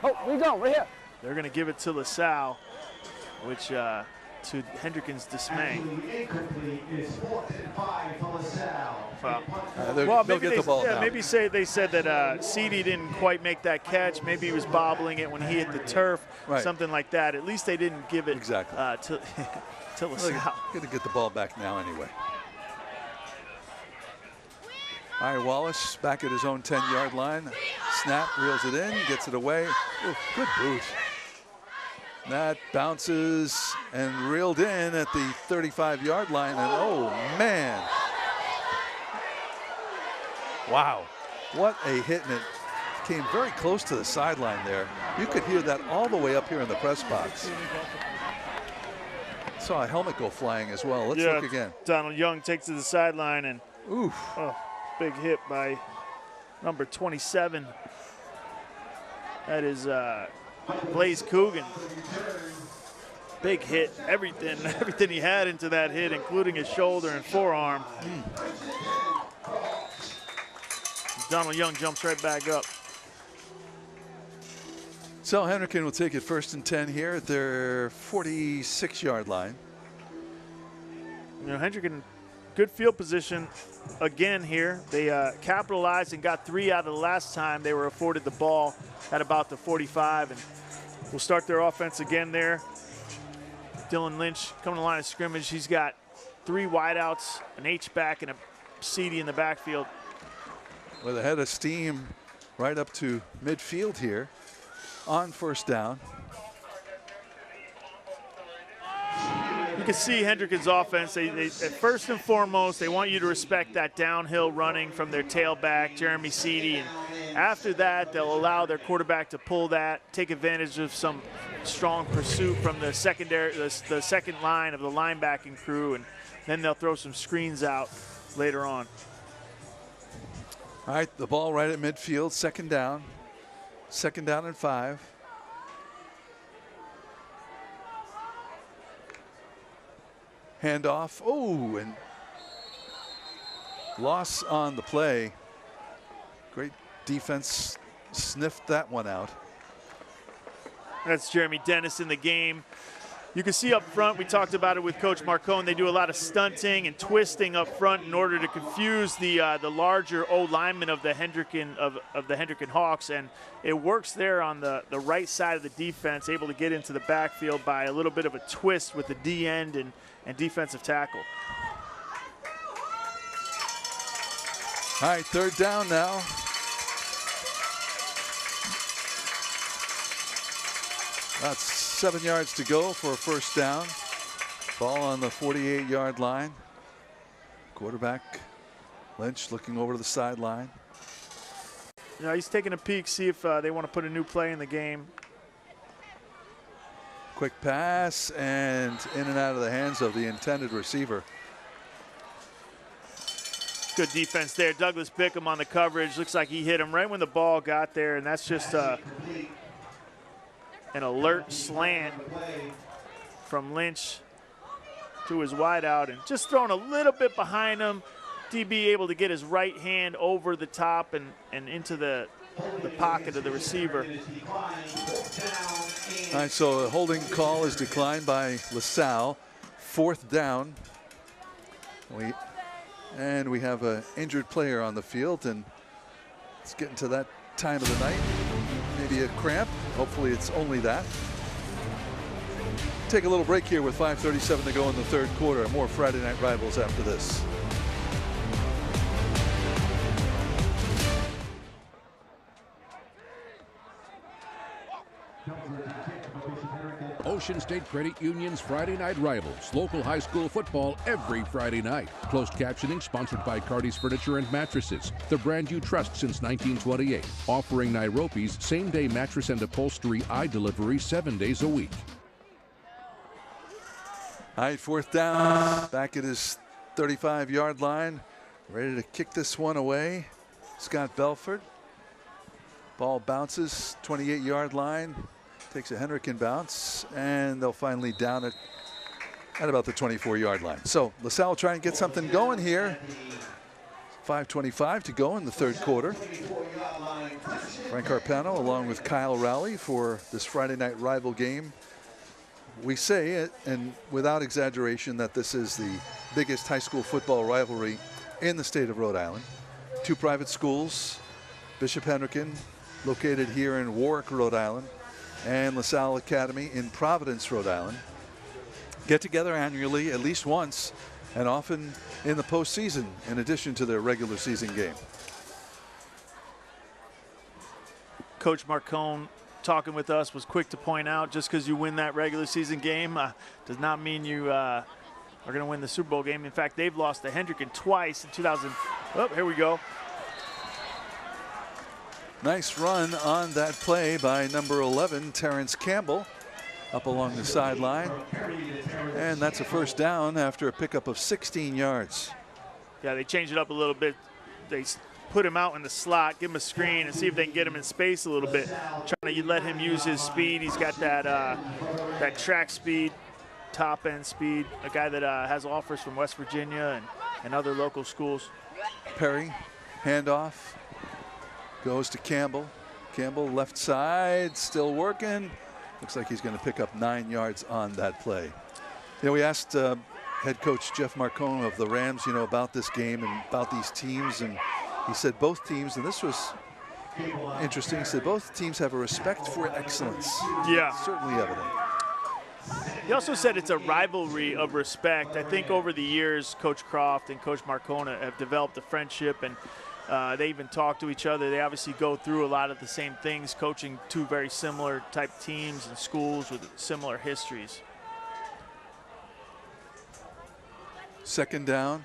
Oh, where you going? Right here. They're going to give it to LaSalle, which to Hendricken's dismay. Well, maybe get the ball now. Maybe they said that Seedy didn't quite make that catch. Maybe he was bobbling it when he hit the turf, something like that. At least they didn't give it to LaSalle. Going to get the ball back now anyway. All right, Wallace back at his own 10-yard line. Snap, reels it in, gets it away. Ooh, good boot. That bounces and reeled in at the 35-yard line, and oh, man. Wow, what a hit, and it came very close to the sideline there. You could hear that all the way up here in the press box. Saw a helmet go flying as well. Let's look again. Donald Young takes to the sideline, and oof. Oh, big hit by number 27. That is Blaze Coogan. Big hit, everything he had into that hit, including his shoulder and forearm. Donald Young jumps right back up. So Hendricken will take it 1st and 10 here at their 46-yard line. You know, Hendricken, good field position again here. They capitalized and got 3 out of the last time they were afforded the ball at about the 45, and we'll start their offense again there. Dylan Lynch coming to the line of scrimmage. He's got 3 wideouts, an H-back, and a Seedy in the backfield. With a head of steam right up to midfield here on 1st down. You can see Hendricken's offense. They first and foremost, they want you to respect that downhill running from their tailback, Jeremy Seedy. And after that, they'll allow their quarterback to pull that, take advantage of some strong pursuit from the second line of the linebacking crew, and then they'll throw some screens out later on. All right, the ball right at midfield, 2nd down. 2nd down and 5. Handoff. Oh, and loss on the play. Great defense. Sniffed that one out. That's Jeremy Dennis in the game. You can see up front, we talked about it with Coach Marcone, they do a lot of stunting and twisting up front in order to confuse the larger O-lineman of the Hendricken Hawks, and it works there on the right side of the defense, able to get into the backfield by a little bit of a twist with the D-end and defensive tackle. All right, 3rd down now. That's 7 yards to go for a 1st down. Ball on the 48-yard line. Quarterback Lynch looking over to the sideline. You know, he's taking a peek, see if they want to put a new play in the game. Quick pass and in and out of the hands of the intended receiver. Good defense there. Douglas Bickham on the coverage. Looks like he hit him right when the ball got there, and that's just an alert slant from Lynch to his wideout, and just thrown a little bit behind him. DB able to get his right hand over the top and into the the pocket of the receiver. All right, so a holding call is declined by LaSalle. 4th down. And we have an injured player on the field, and it's getting to that time of the night. Maybe a cramp. Hopefully it's only that. Take a little break here with 5:37 to go in the 3rd quarter. More Friday Night Rivals after this. Ocean State Credit Union's Friday Night Rivals, local high school football every Friday night. Closed captioning sponsored by Cardi's Furniture and Mattresses, the brand you trust since 1928. Offering Nairobi's same-day mattress and upholstery eye delivery 7 days a week. All right, 4th down, back at his 35-yard line. Ready to kick this one away. Scott Belford. Ball bounces, 28-yard line. Takes a Hendricken bounce, and they'll finally down it at about the 24-yard line. So LaSalle will try and get something going here. 5:25 to go in the 3rd quarter. Frank Carpano along with Kyle Rowley for this Friday Night Rival game. We say it, and without exaggeration, that this is the biggest high school football rivalry in the state of Rhode Island. 2 private schools, Bishop Hendricken, located here in Warwick, Rhode Island, and LaSalle Academy in Providence, Rhode Island, get together annually at least once, and often in the postseason, in addition to their regular season game. Coach Marcone, talking with us, was quick to point out, just because you win that regular season game does not mean you are going to win the Super Bowl game. In fact, they've lost to Hendricken twice in 2000. Oh, here we go. Nice run on that play by number 11, Terrence Campbell, up along the sideline. And that's a 1st down after a pickup of 16 yards. Yeah, they changed it up a little bit. They put him out in the slot, give him a screen, and see if they can get him in space a little bit. Trying to let him use his speed. He's got that track speed, top-end speed, a guy that has offers from West Virginia and other local schools. Perry, handoff. Goes to Campbell. Campbell left side, still working. Looks like he's going to pick up 9 yards on that play. You know, we asked head coach Jeff Marcone of the Rams, about this game and about these teams, and he said both teams, and this was interesting, he said both teams have a respect for excellence. Yeah. Certainly evident. He also said it's a rivalry of respect. I think over the years, Coach Croft and Coach Marcone have developed a friendship, and they even talk to each other. They obviously go through a lot of the same things, coaching 2 very similar type teams and schools with similar histories. 2nd down.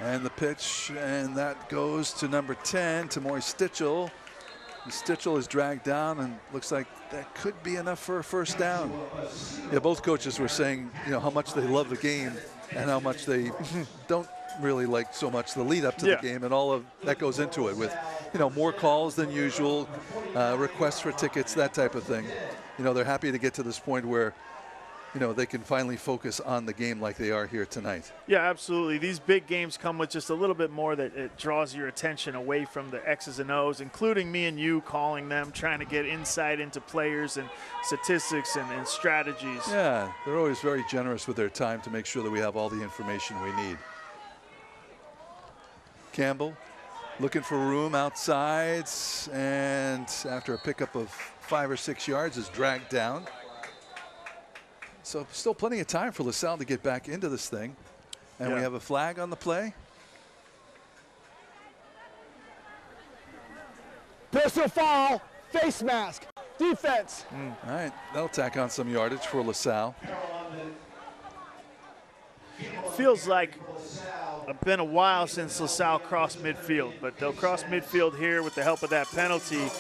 And the pitch, and that goes to number 10, Tamoy Stitchell. Stitchell is dragged down, and looks like that could be enough for a 1st down. Yeah, both coaches were saying, how much they love the game and how much they don't really like so much the lead up to the game, and all of that goes into it with, more calls than usual, requests for tickets, that type of thing. They're happy to get to this point where, they can finally focus on the game like they are here tonight. Yeah, absolutely. These big games come with just a little bit more that it draws your attention away from the X's and O's, including me and you calling them, trying to get insight into players and statistics and strategies. Yeah, they're always very generous with their time to make sure that we have all the information we need. Campbell looking for room outside, and after a pickup of 5 or 6 yards is dragged down. So still plenty of time for LaSalle to get back into this thing. And we have a flag on the play. Personal foul, face mask, defense. All right, that'll tack on some yardage for LaSalle. Feels like it's been a while since LaSalle crossed midfield, but they'll cross midfield here with the help of that penalty.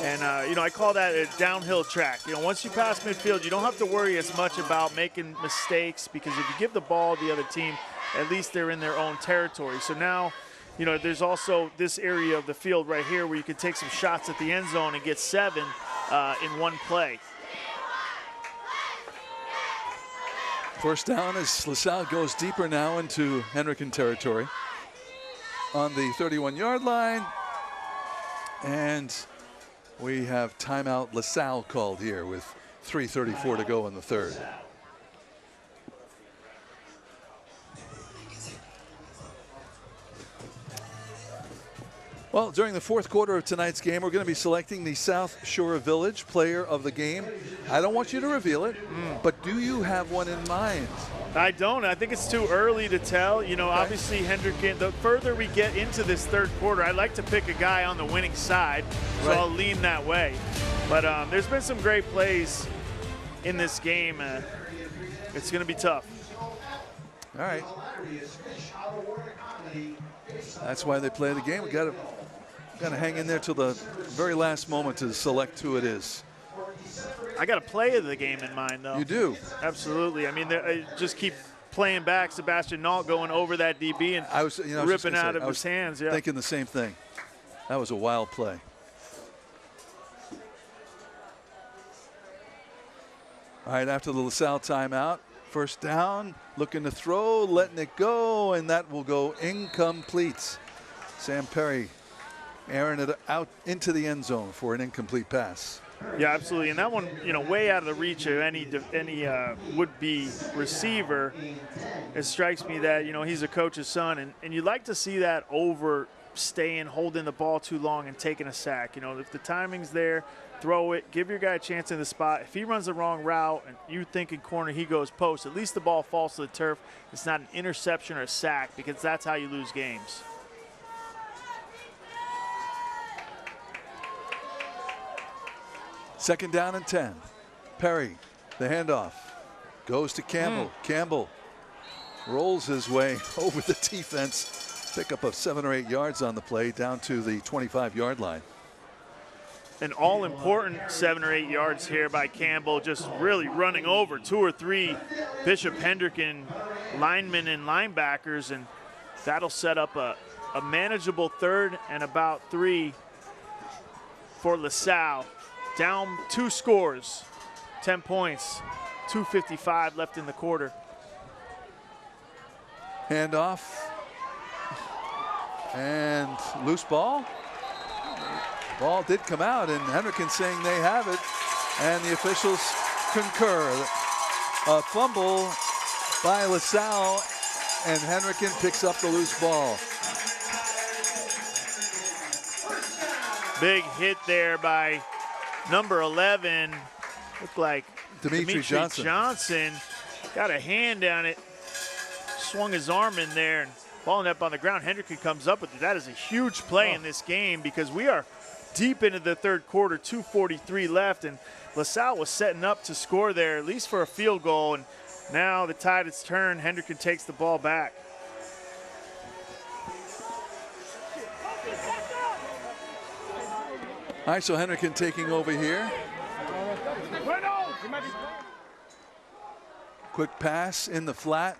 And, I call that a downhill track. Once you pass midfield, you don't have to worry as much about making mistakes, because if you give the ball to the other team, at least they're in their own territory. So now, there's also this area of the field right here where you can take some shots at the end zone and get 7 in one play. 1st down as LaSalle goes deeper now into Hendricken territory. On the 31-yard line, And we have timeout LaSalle called here with 3:34 to go in the third. Well, during the fourth quarter of tonight's game, we're going to be selecting the South Shore Village player of the game. I don't want you to reveal it, but do you have one in mind? I don't. I think it's too early to tell. You know, obviously Hendricken, the further we get into this third quarter, I like to pick a guy on the winning side, so I'll lean that way. But there's been some great plays in this game. It's going to be tough. All right. That's why they play the game. We got to hang in there till the very last moment to select who it is. I got a play of the game in mind, though. You do? Absolutely. I mean, I just keep playing back Sebastian Nault going over that DB and ripping out of his hands. Yeah. Thinking the same thing. That was a wild play. All right, after the LaSalle timeout, first down, looking to throw, letting it go, and that will go incomplete. Sam Perry airing it out into the end zone for an incomplete pass. Yeah, absolutely. And that one, you know, way out of the reach of any would-be receiver. It strikes me that, you know, he's a coach's son, and you like to see that over staying, holding the ball too long and taking a sack. You know, if the timing's there, throw it, give your guy a chance in the spot. If he runs the wrong route and you think in corner he goes post, at least the ball falls to the turf. It's not an interception or a sack, because that's how you lose games. Second down and 10. Perry, the handoff, goes to Campbell. Campbell rolls his way over the defense. Pickup of 7 or 8 yards on the play, down to the 25-yard line. An all-important 7 or 8 yards here by Campbell, just really running over 2 or 3 Bishop Hendricken linemen and linebackers, and that'll set up a manageable 3rd and about 3 for LaSalle. Down 2 scores, 10 points, 2:55 left in the quarter. Handoff and loose ball. Ball did come out, and Hendricken saying they have it, and the officials concur. A fumble by LaSalle, and Hendricken picks up the loose ball. Big hit there by number 11, looked like Dimitri Johnson. Got a hand on it, swung his arm in there, and ball up on the ground. Hendricken comes up with it. That is a huge play in this game, because we are deep into the third quarter, 2:43 left, and LaSalle was setting up to score there, at least for a field goal, and now the tide has turned. Hendricken takes the ball back. All right, so Hendricken taking over here. Quick pass in the flat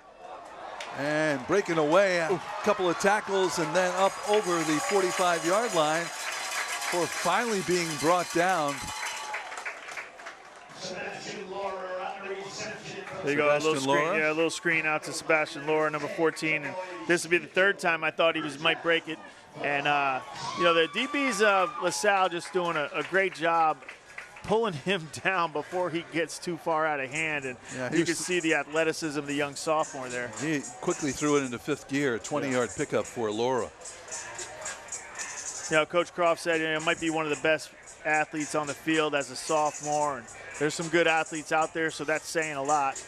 and breaking away. A couple of tackles and then up over the 45-yard line for finally being brought down. There you go, a little screen out to Sebastian Laura, number 14. And this will be the 3rd time I thought he might break it. And, you know, the DBs of LaSalle just doing a great job pulling him down before he gets too far out of hand. And you can see the athleticism of the young sophomore there. He quickly threw it into 5th gear, 20-yard pickup for Laura. You know, Coach Croft said it might be one of the best athletes on the field as a sophomore. And there's some good athletes out there, so that's saying a lot.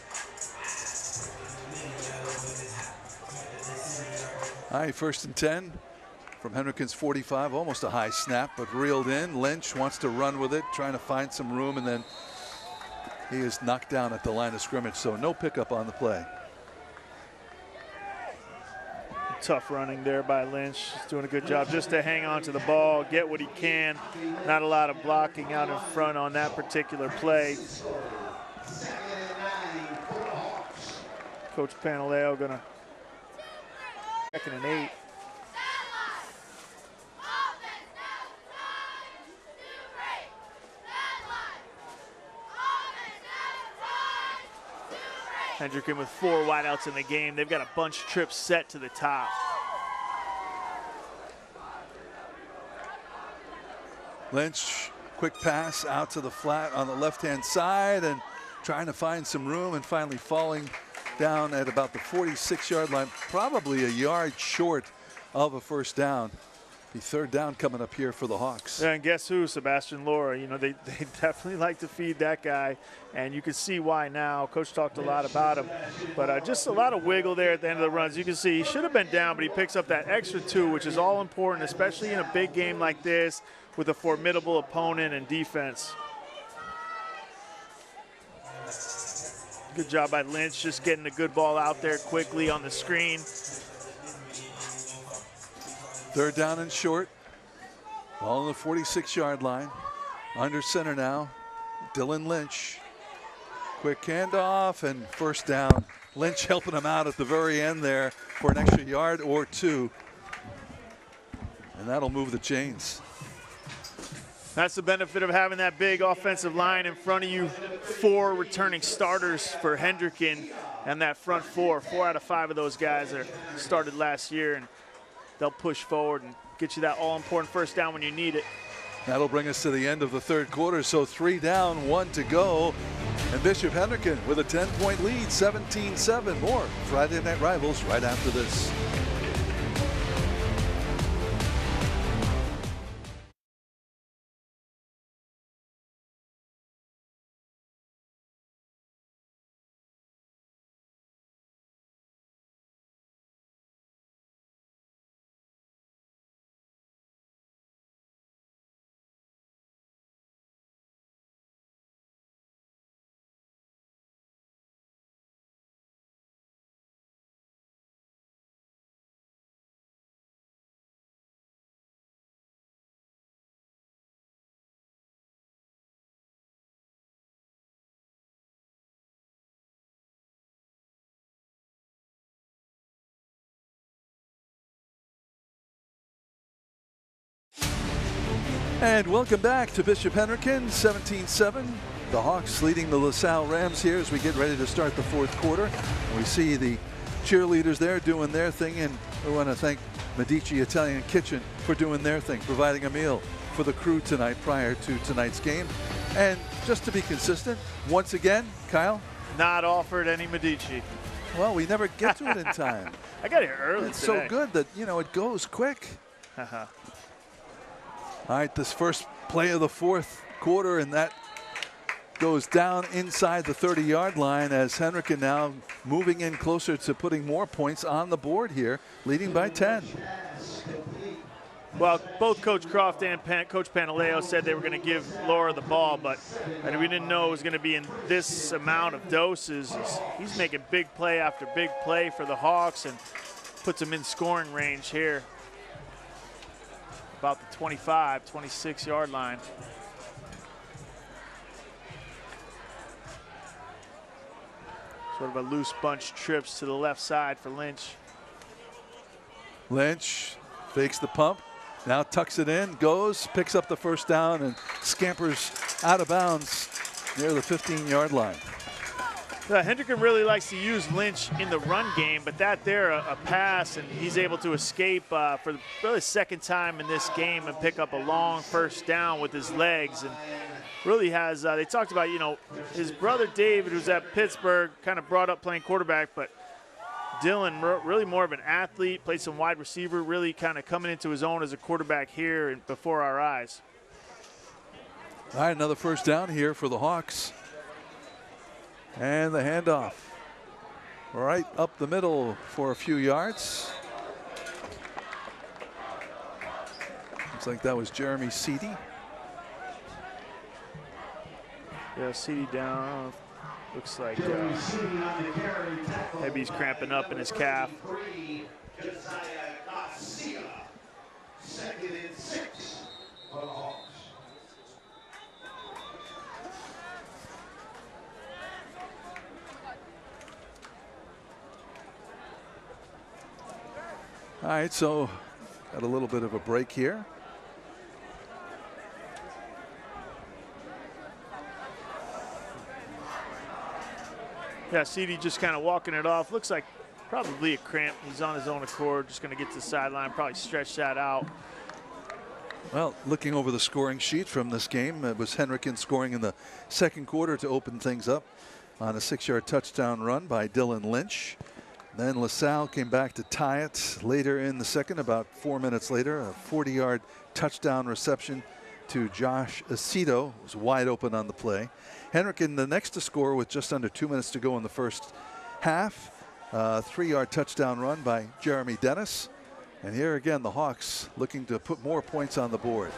All right, 1st and 10. From Hendricken's 45, almost a high snap, but reeled in. Lynch wants to run with it, trying to find some room, and then he is knocked down at the line of scrimmage, so no pickup on the play. Tough running there by Lynch. He's doing a good job just to hang on to the ball, get what he can. Not a lot of blocking out in front on that particular play. Coach Panaleo gonna 2nd and 8. Hendricken with 4 wideouts in the game. They've got a bunch of trips set to the top. Lynch, quick pass out to the flat on the left-hand side and trying to find some room and finally falling down at about the 46-yard line, probably a yard short of a first down. The third down coming up here for the Hawks. Yeah, and guess who? Sebastian Laura. You know, they definitely like to feed that guy, and you can see why now. Coach talked a lot about him, but just a lot of wiggle there at the end of the runs. You can see he should have been down, but he picks up that extra 2, which is all important, especially in a big game like this with a formidable opponent and defense. Good job by Lynch, just getting a good ball out there quickly on the screen. Third down and short. Ball on the 46-yard line. Under center now. Dylan Lynch. Quick handoff and first down. Lynch helping him out at the very end there for an extra yard or 2. And that'll move the chains. That's the benefit of having that big offensive line in front of you. 4 returning starters for Hendricken, and that front 4. 4 out of 5 of those guys are started last year, and they'll push forward and get you that all-important first down when you need it. That'll bring us to the end of the third quarter. So 3 down, 1 to go. And Bishop Hendricken with a 10-point lead, 17-7. More Friday Night Rivals right after this. And welcome back to Bishop Hendricken, 17-7. The Hawks leading the LaSalle Rams here as we get ready to start the fourth quarter. We see the cheerleaders there doing their thing, and we want to thank Medici Italian Kitchen for doing their thing, providing a meal for the crew tonight prior to tonight's game. And just to be consistent, once again, Kyle? Not offered any Medici. Well, we never get to it in time. I got here early It's today. so good that, you know, it goes quick. All right, this first play of the fourth quarter, and that goes down inside the 30-yard line as Hendricken now moving in closer to putting more points on the board here, leading by 10. Well, both Coach Croft and Coach Pantaleo said they were going to give Laura the ball, but we didn't know it was going to be in this amount of doses. He's making big play after big play for the Hawks and puts them in scoring range here. About the 25, 26-yard line. Sort of a loose bunch trips to the left side for Lynch. Lynch fakes the pump, now tucks it in, goes, picks up the first down, and scampers out of bounds near the 15-yard line. Hendricken really likes to use Lynch in the run game, but that there, a pass, and he's able to escape for the really second time in this game and pick up a long first down with his legs. And really has, they talked about, you know, his brother David, who's at Pittsburgh, kind of brought up playing quarterback, but Dylan, really more of an athlete, played some wide receiver, really kind of coming into his own as a quarterback here and before our eyes. All right, another first down here for the Hawks. And the handoff right up the middle for a few yards. Looks like that was Jeremy Seedy. Yeah, Seedy down. Looks like maybe he's cramping up in his calf. Second and 6 for the Hawks. All right, so got a little bit of a break here. Yeah, Seedy just kind of walking it off. Looks like probably a cramp. He's on his own accord, just going to get to the sideline, probably stretch that out. Well, looking over the scoring sheet from this game, it was Hendricken scoring in the second quarter to open things up on a 6-yard touchdown run by Dylan Lynch. Then LaSalle came back to tie it later in the second, about 4 minutes later. A 40-yard touchdown reception to Josh Aceto. It was wide open on the play. Hendricken the next to score with just under 2 minutes to go in the first half. 3-yard touchdown run by Jeremy Dennis. And here again, the Hawks looking to put more points on the board.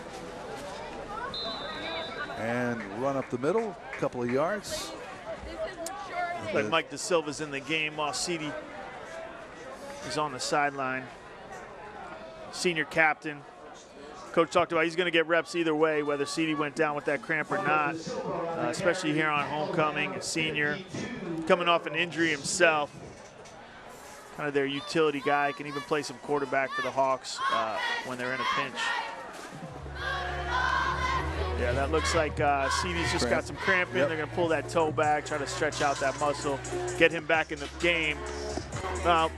And run up the middle, a couple of yards. Like Mike De Silva's in the game while Ceedy is on the sideline. Senior captain. Coach talked about he's going to get reps either way, whether Ceedy went down with that cramp or not, especially here on homecoming, a senior coming off an injury himself. Kind of their utility guy, can even play some quarterback for the Hawks when they're in a pinch. Yeah, that looks like Ceedy's just got some cramp in. They're going to pull that toe back, try to stretch out that muscle, get him back in the game.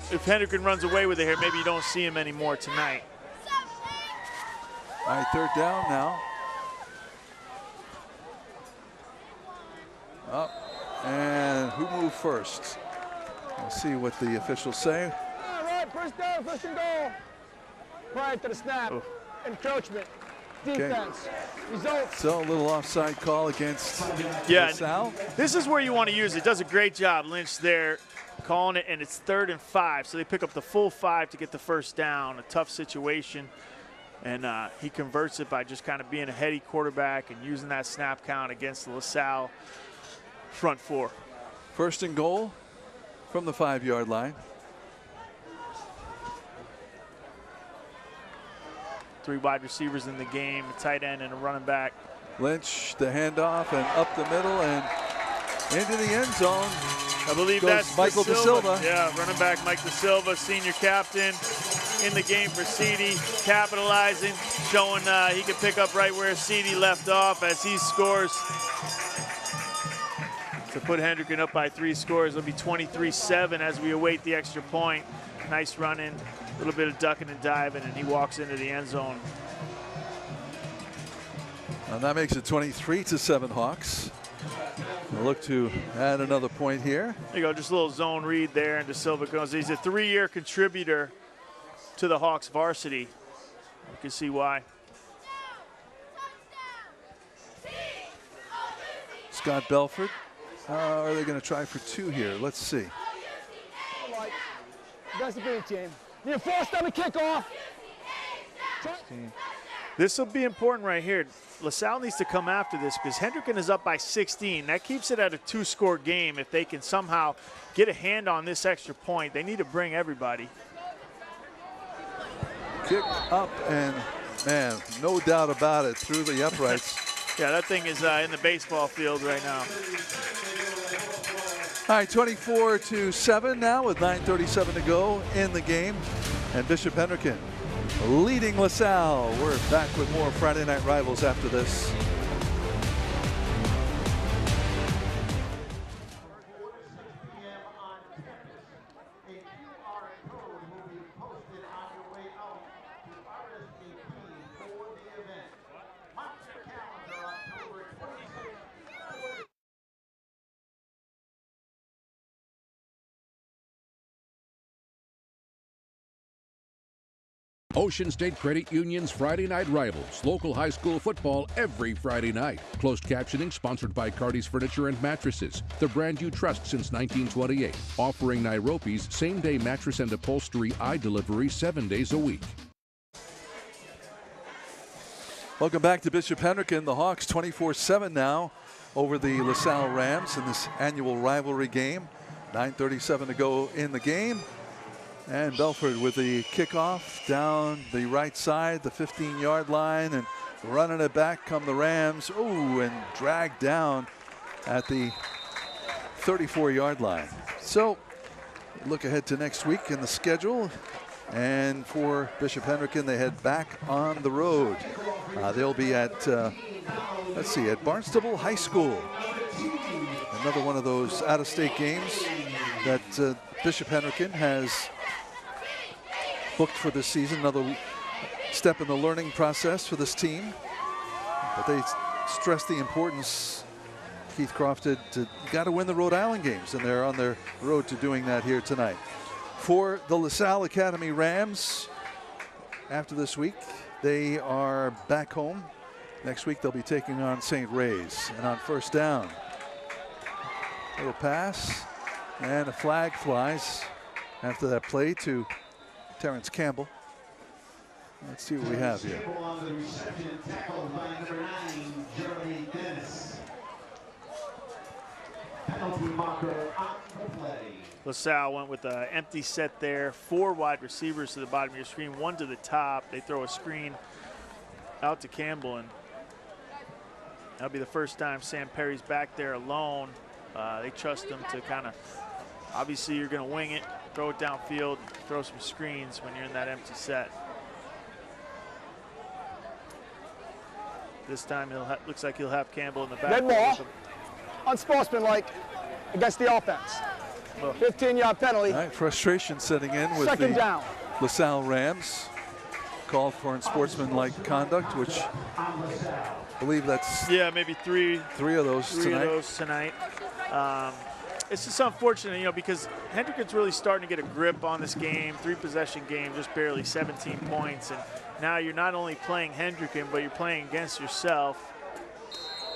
If Hendricken runs away with it here, maybe you don't see him anymore tonight. All right, third down now. Up, and who moved first? We'll see what the officials say. All right, first down, first and goal. Prior to the snap, encroachment, defense, results. So a little offside call against Salle. This is where you want to use it. Does a great job, Lynch there, calling it, and it's 3rd and 5. So they pick up the full 5 to get the first down. A tough situation. And he converts it by just kind of being a heady quarterback and using that snap count against the LaSalle front 4. First and goal from the 5-yard line. 3 wide receivers in the game, a tight end and a running back. Lynch, the handoff, and up the middle and into the end zone. I believe goes that's Michael De Silva. Yeah, running back Mike De Silva, senior captain in the game for Ceedy, capitalizing, showing he can pick up right where Ceedy left off as he scores to put Hendricken up by 3 scores. It'll be 23-7 as we await the extra point. Nice running, a little bit of ducking and diving, and he walks into the end zone. And that makes it 23-7 Hawks. We'll look to add another point here. There you go, just a little zone read there, and De Silva goes. He's a 3-year contributor to the Hawks varsity. You can see why. Scott Belford. Are they going to try for 2 here? Let's see. That's the big team. You're forced on the kickoff. This will be important right here. LaSalle needs to come after this because Hendricken is up by 16. That keeps it at a 2-score game. If they can somehow get a hand on this extra point, they need to bring everybody. Kick up and, man, no doubt about it, through the uprights. Yeah, that thing is in the baseball field right now. All right, 24-7 now with 9:37 to go in the game. And Bishop Hendricken leading LaSalle. We're back with more Friday Night Rivals after this. Ocean State Credit Union's Friday Night Rivals, local high school football every Friday night. Closed captioning sponsored by Cardi's Furniture and Mattresses, the brand you trust since 1928. Offering Nairobi's same-day mattress and upholstery eye delivery 7 days a week. Welcome back to Bishop Hendricken. The Hawks 24-7 now over the LaSalle Rams in this annual rivalry game. 9:37 to go in the game. And Belford with the kickoff down the right side, the 15-yard line, and running it back come the Rams. Ooh, and dragged down at the 34-yard line. So look ahead to next week in the schedule. And for Bishop Hendricken, they head back on the road. They'll be at, let's see, at Barnstable High School. Another one of those out-of-state games that Bishop Hendricken has booked for this season. Another step in the learning process for this team. But they stress the importance, Keith Croft did, you got to win the Rhode Island games, and they're on their road to doing that here tonight. For the LaSalle Academy Rams, after this week, they are back home. Next week, they'll be taking on St. Ray's. And on first down, little pass, and a flag flies after that play to Terrence Campbell. Let's see what we have here. LaSalle went with an empty set there. 4 wide receivers to the bottom of your screen, 1 to the top. They throw a screen out to Campbell, and that'll be the first time Sam Perry's back there alone. They trust him to kind of, obviously you're going to wing it, throw it downfield, throw some screens when you're in that empty set. This time looks like he'll have Campbell in the back. Red ball, unsportsmanlike against the offense. 15-yard penalty. All right, frustration setting in with Second the down. LaSalle Rams. Called for unsportsmanlike conduct, which I believe that's maybe three of those tonight. It's just unfortunate, you know, because Hendricken's really starting to get a grip on this game. 3-possession game, just barely 17 points, and now you're not only playing Hendricken, but you're playing against yourself.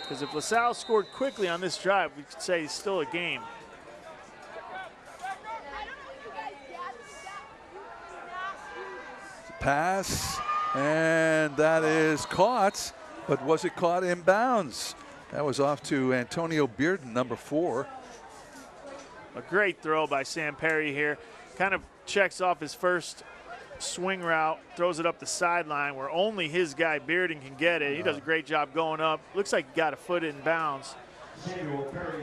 Because if LaSalle scored quickly on this drive, we could say it's still a game. Pass, and that is caught, but was it caught in bounds? That was off to Antonio Bearden, number 4. A great throw by Sam Perry here. Kind of checks off his first swing route, throws it up the sideline where only his guy Bearden can get it. He does a great job going up. Looks like he got a foot in bounds.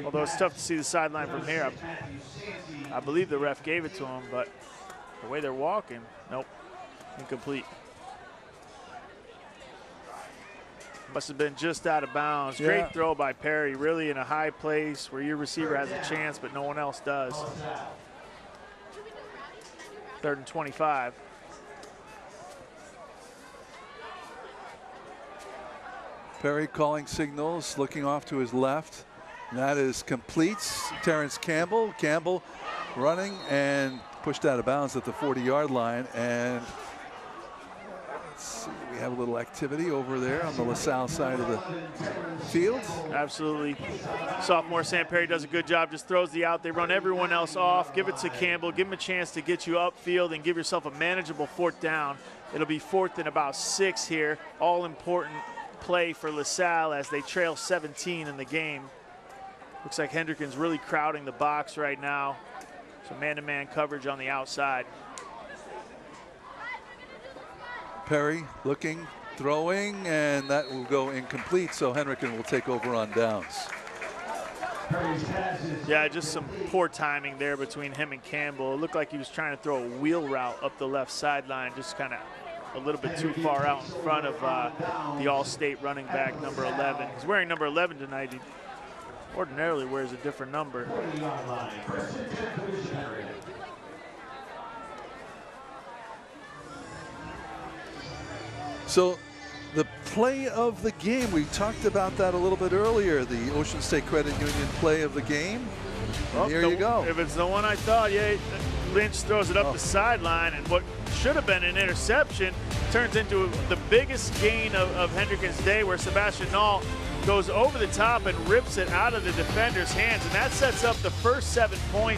Although it's tough to see the sideline from here. I believe the ref gave it to him, but the way they're walking, nope. Incomplete. Must have been just out of bounds. Great throw by Perry, really in a high place where your receiver has a chance, but no one else does. 3rd and 25. Perry calling signals, looking off to his left. And that is complete. Terrence Campbell. Campbell running and pushed out of bounds at the 40-yard line. And let's see, we have a little activity over there on the LaSalle side of the field. Absolutely. Sophomore Sam Perry does a good job, just throws the out. They run everyone else off. Give it to Campbell. Give him a chance to get you upfield and give yourself a manageable 4th down. It'll be 4th and about 6 here. All important play for LaSalle as they trail 17 in the game. Looks like Hendricken's really crowding the box right now. So man-to-man coverage on the outside. Perry looking, throwing, and that will go incomplete. So Hendricken will take over on downs. Yeah, just some poor timing there between him and Campbell. It looked like he was trying to throw a wheel route up the left sideline, just kind of a little bit too far out in front of the All-State running back, number 11. He's wearing number 11 tonight. He ordinarily wears a different number. So the play of the game, we talked about that a little bit earlier, the Ocean State Credit Union play of the game. Well, here you go. If it's the one I thought, Lynch throws it up the sideline, and what should have been an interception turns into the biggest gain of Hendricken's day, where Sebastian Nall goes over the top and rips it out of the defender's hands, and that sets up the first 7 points.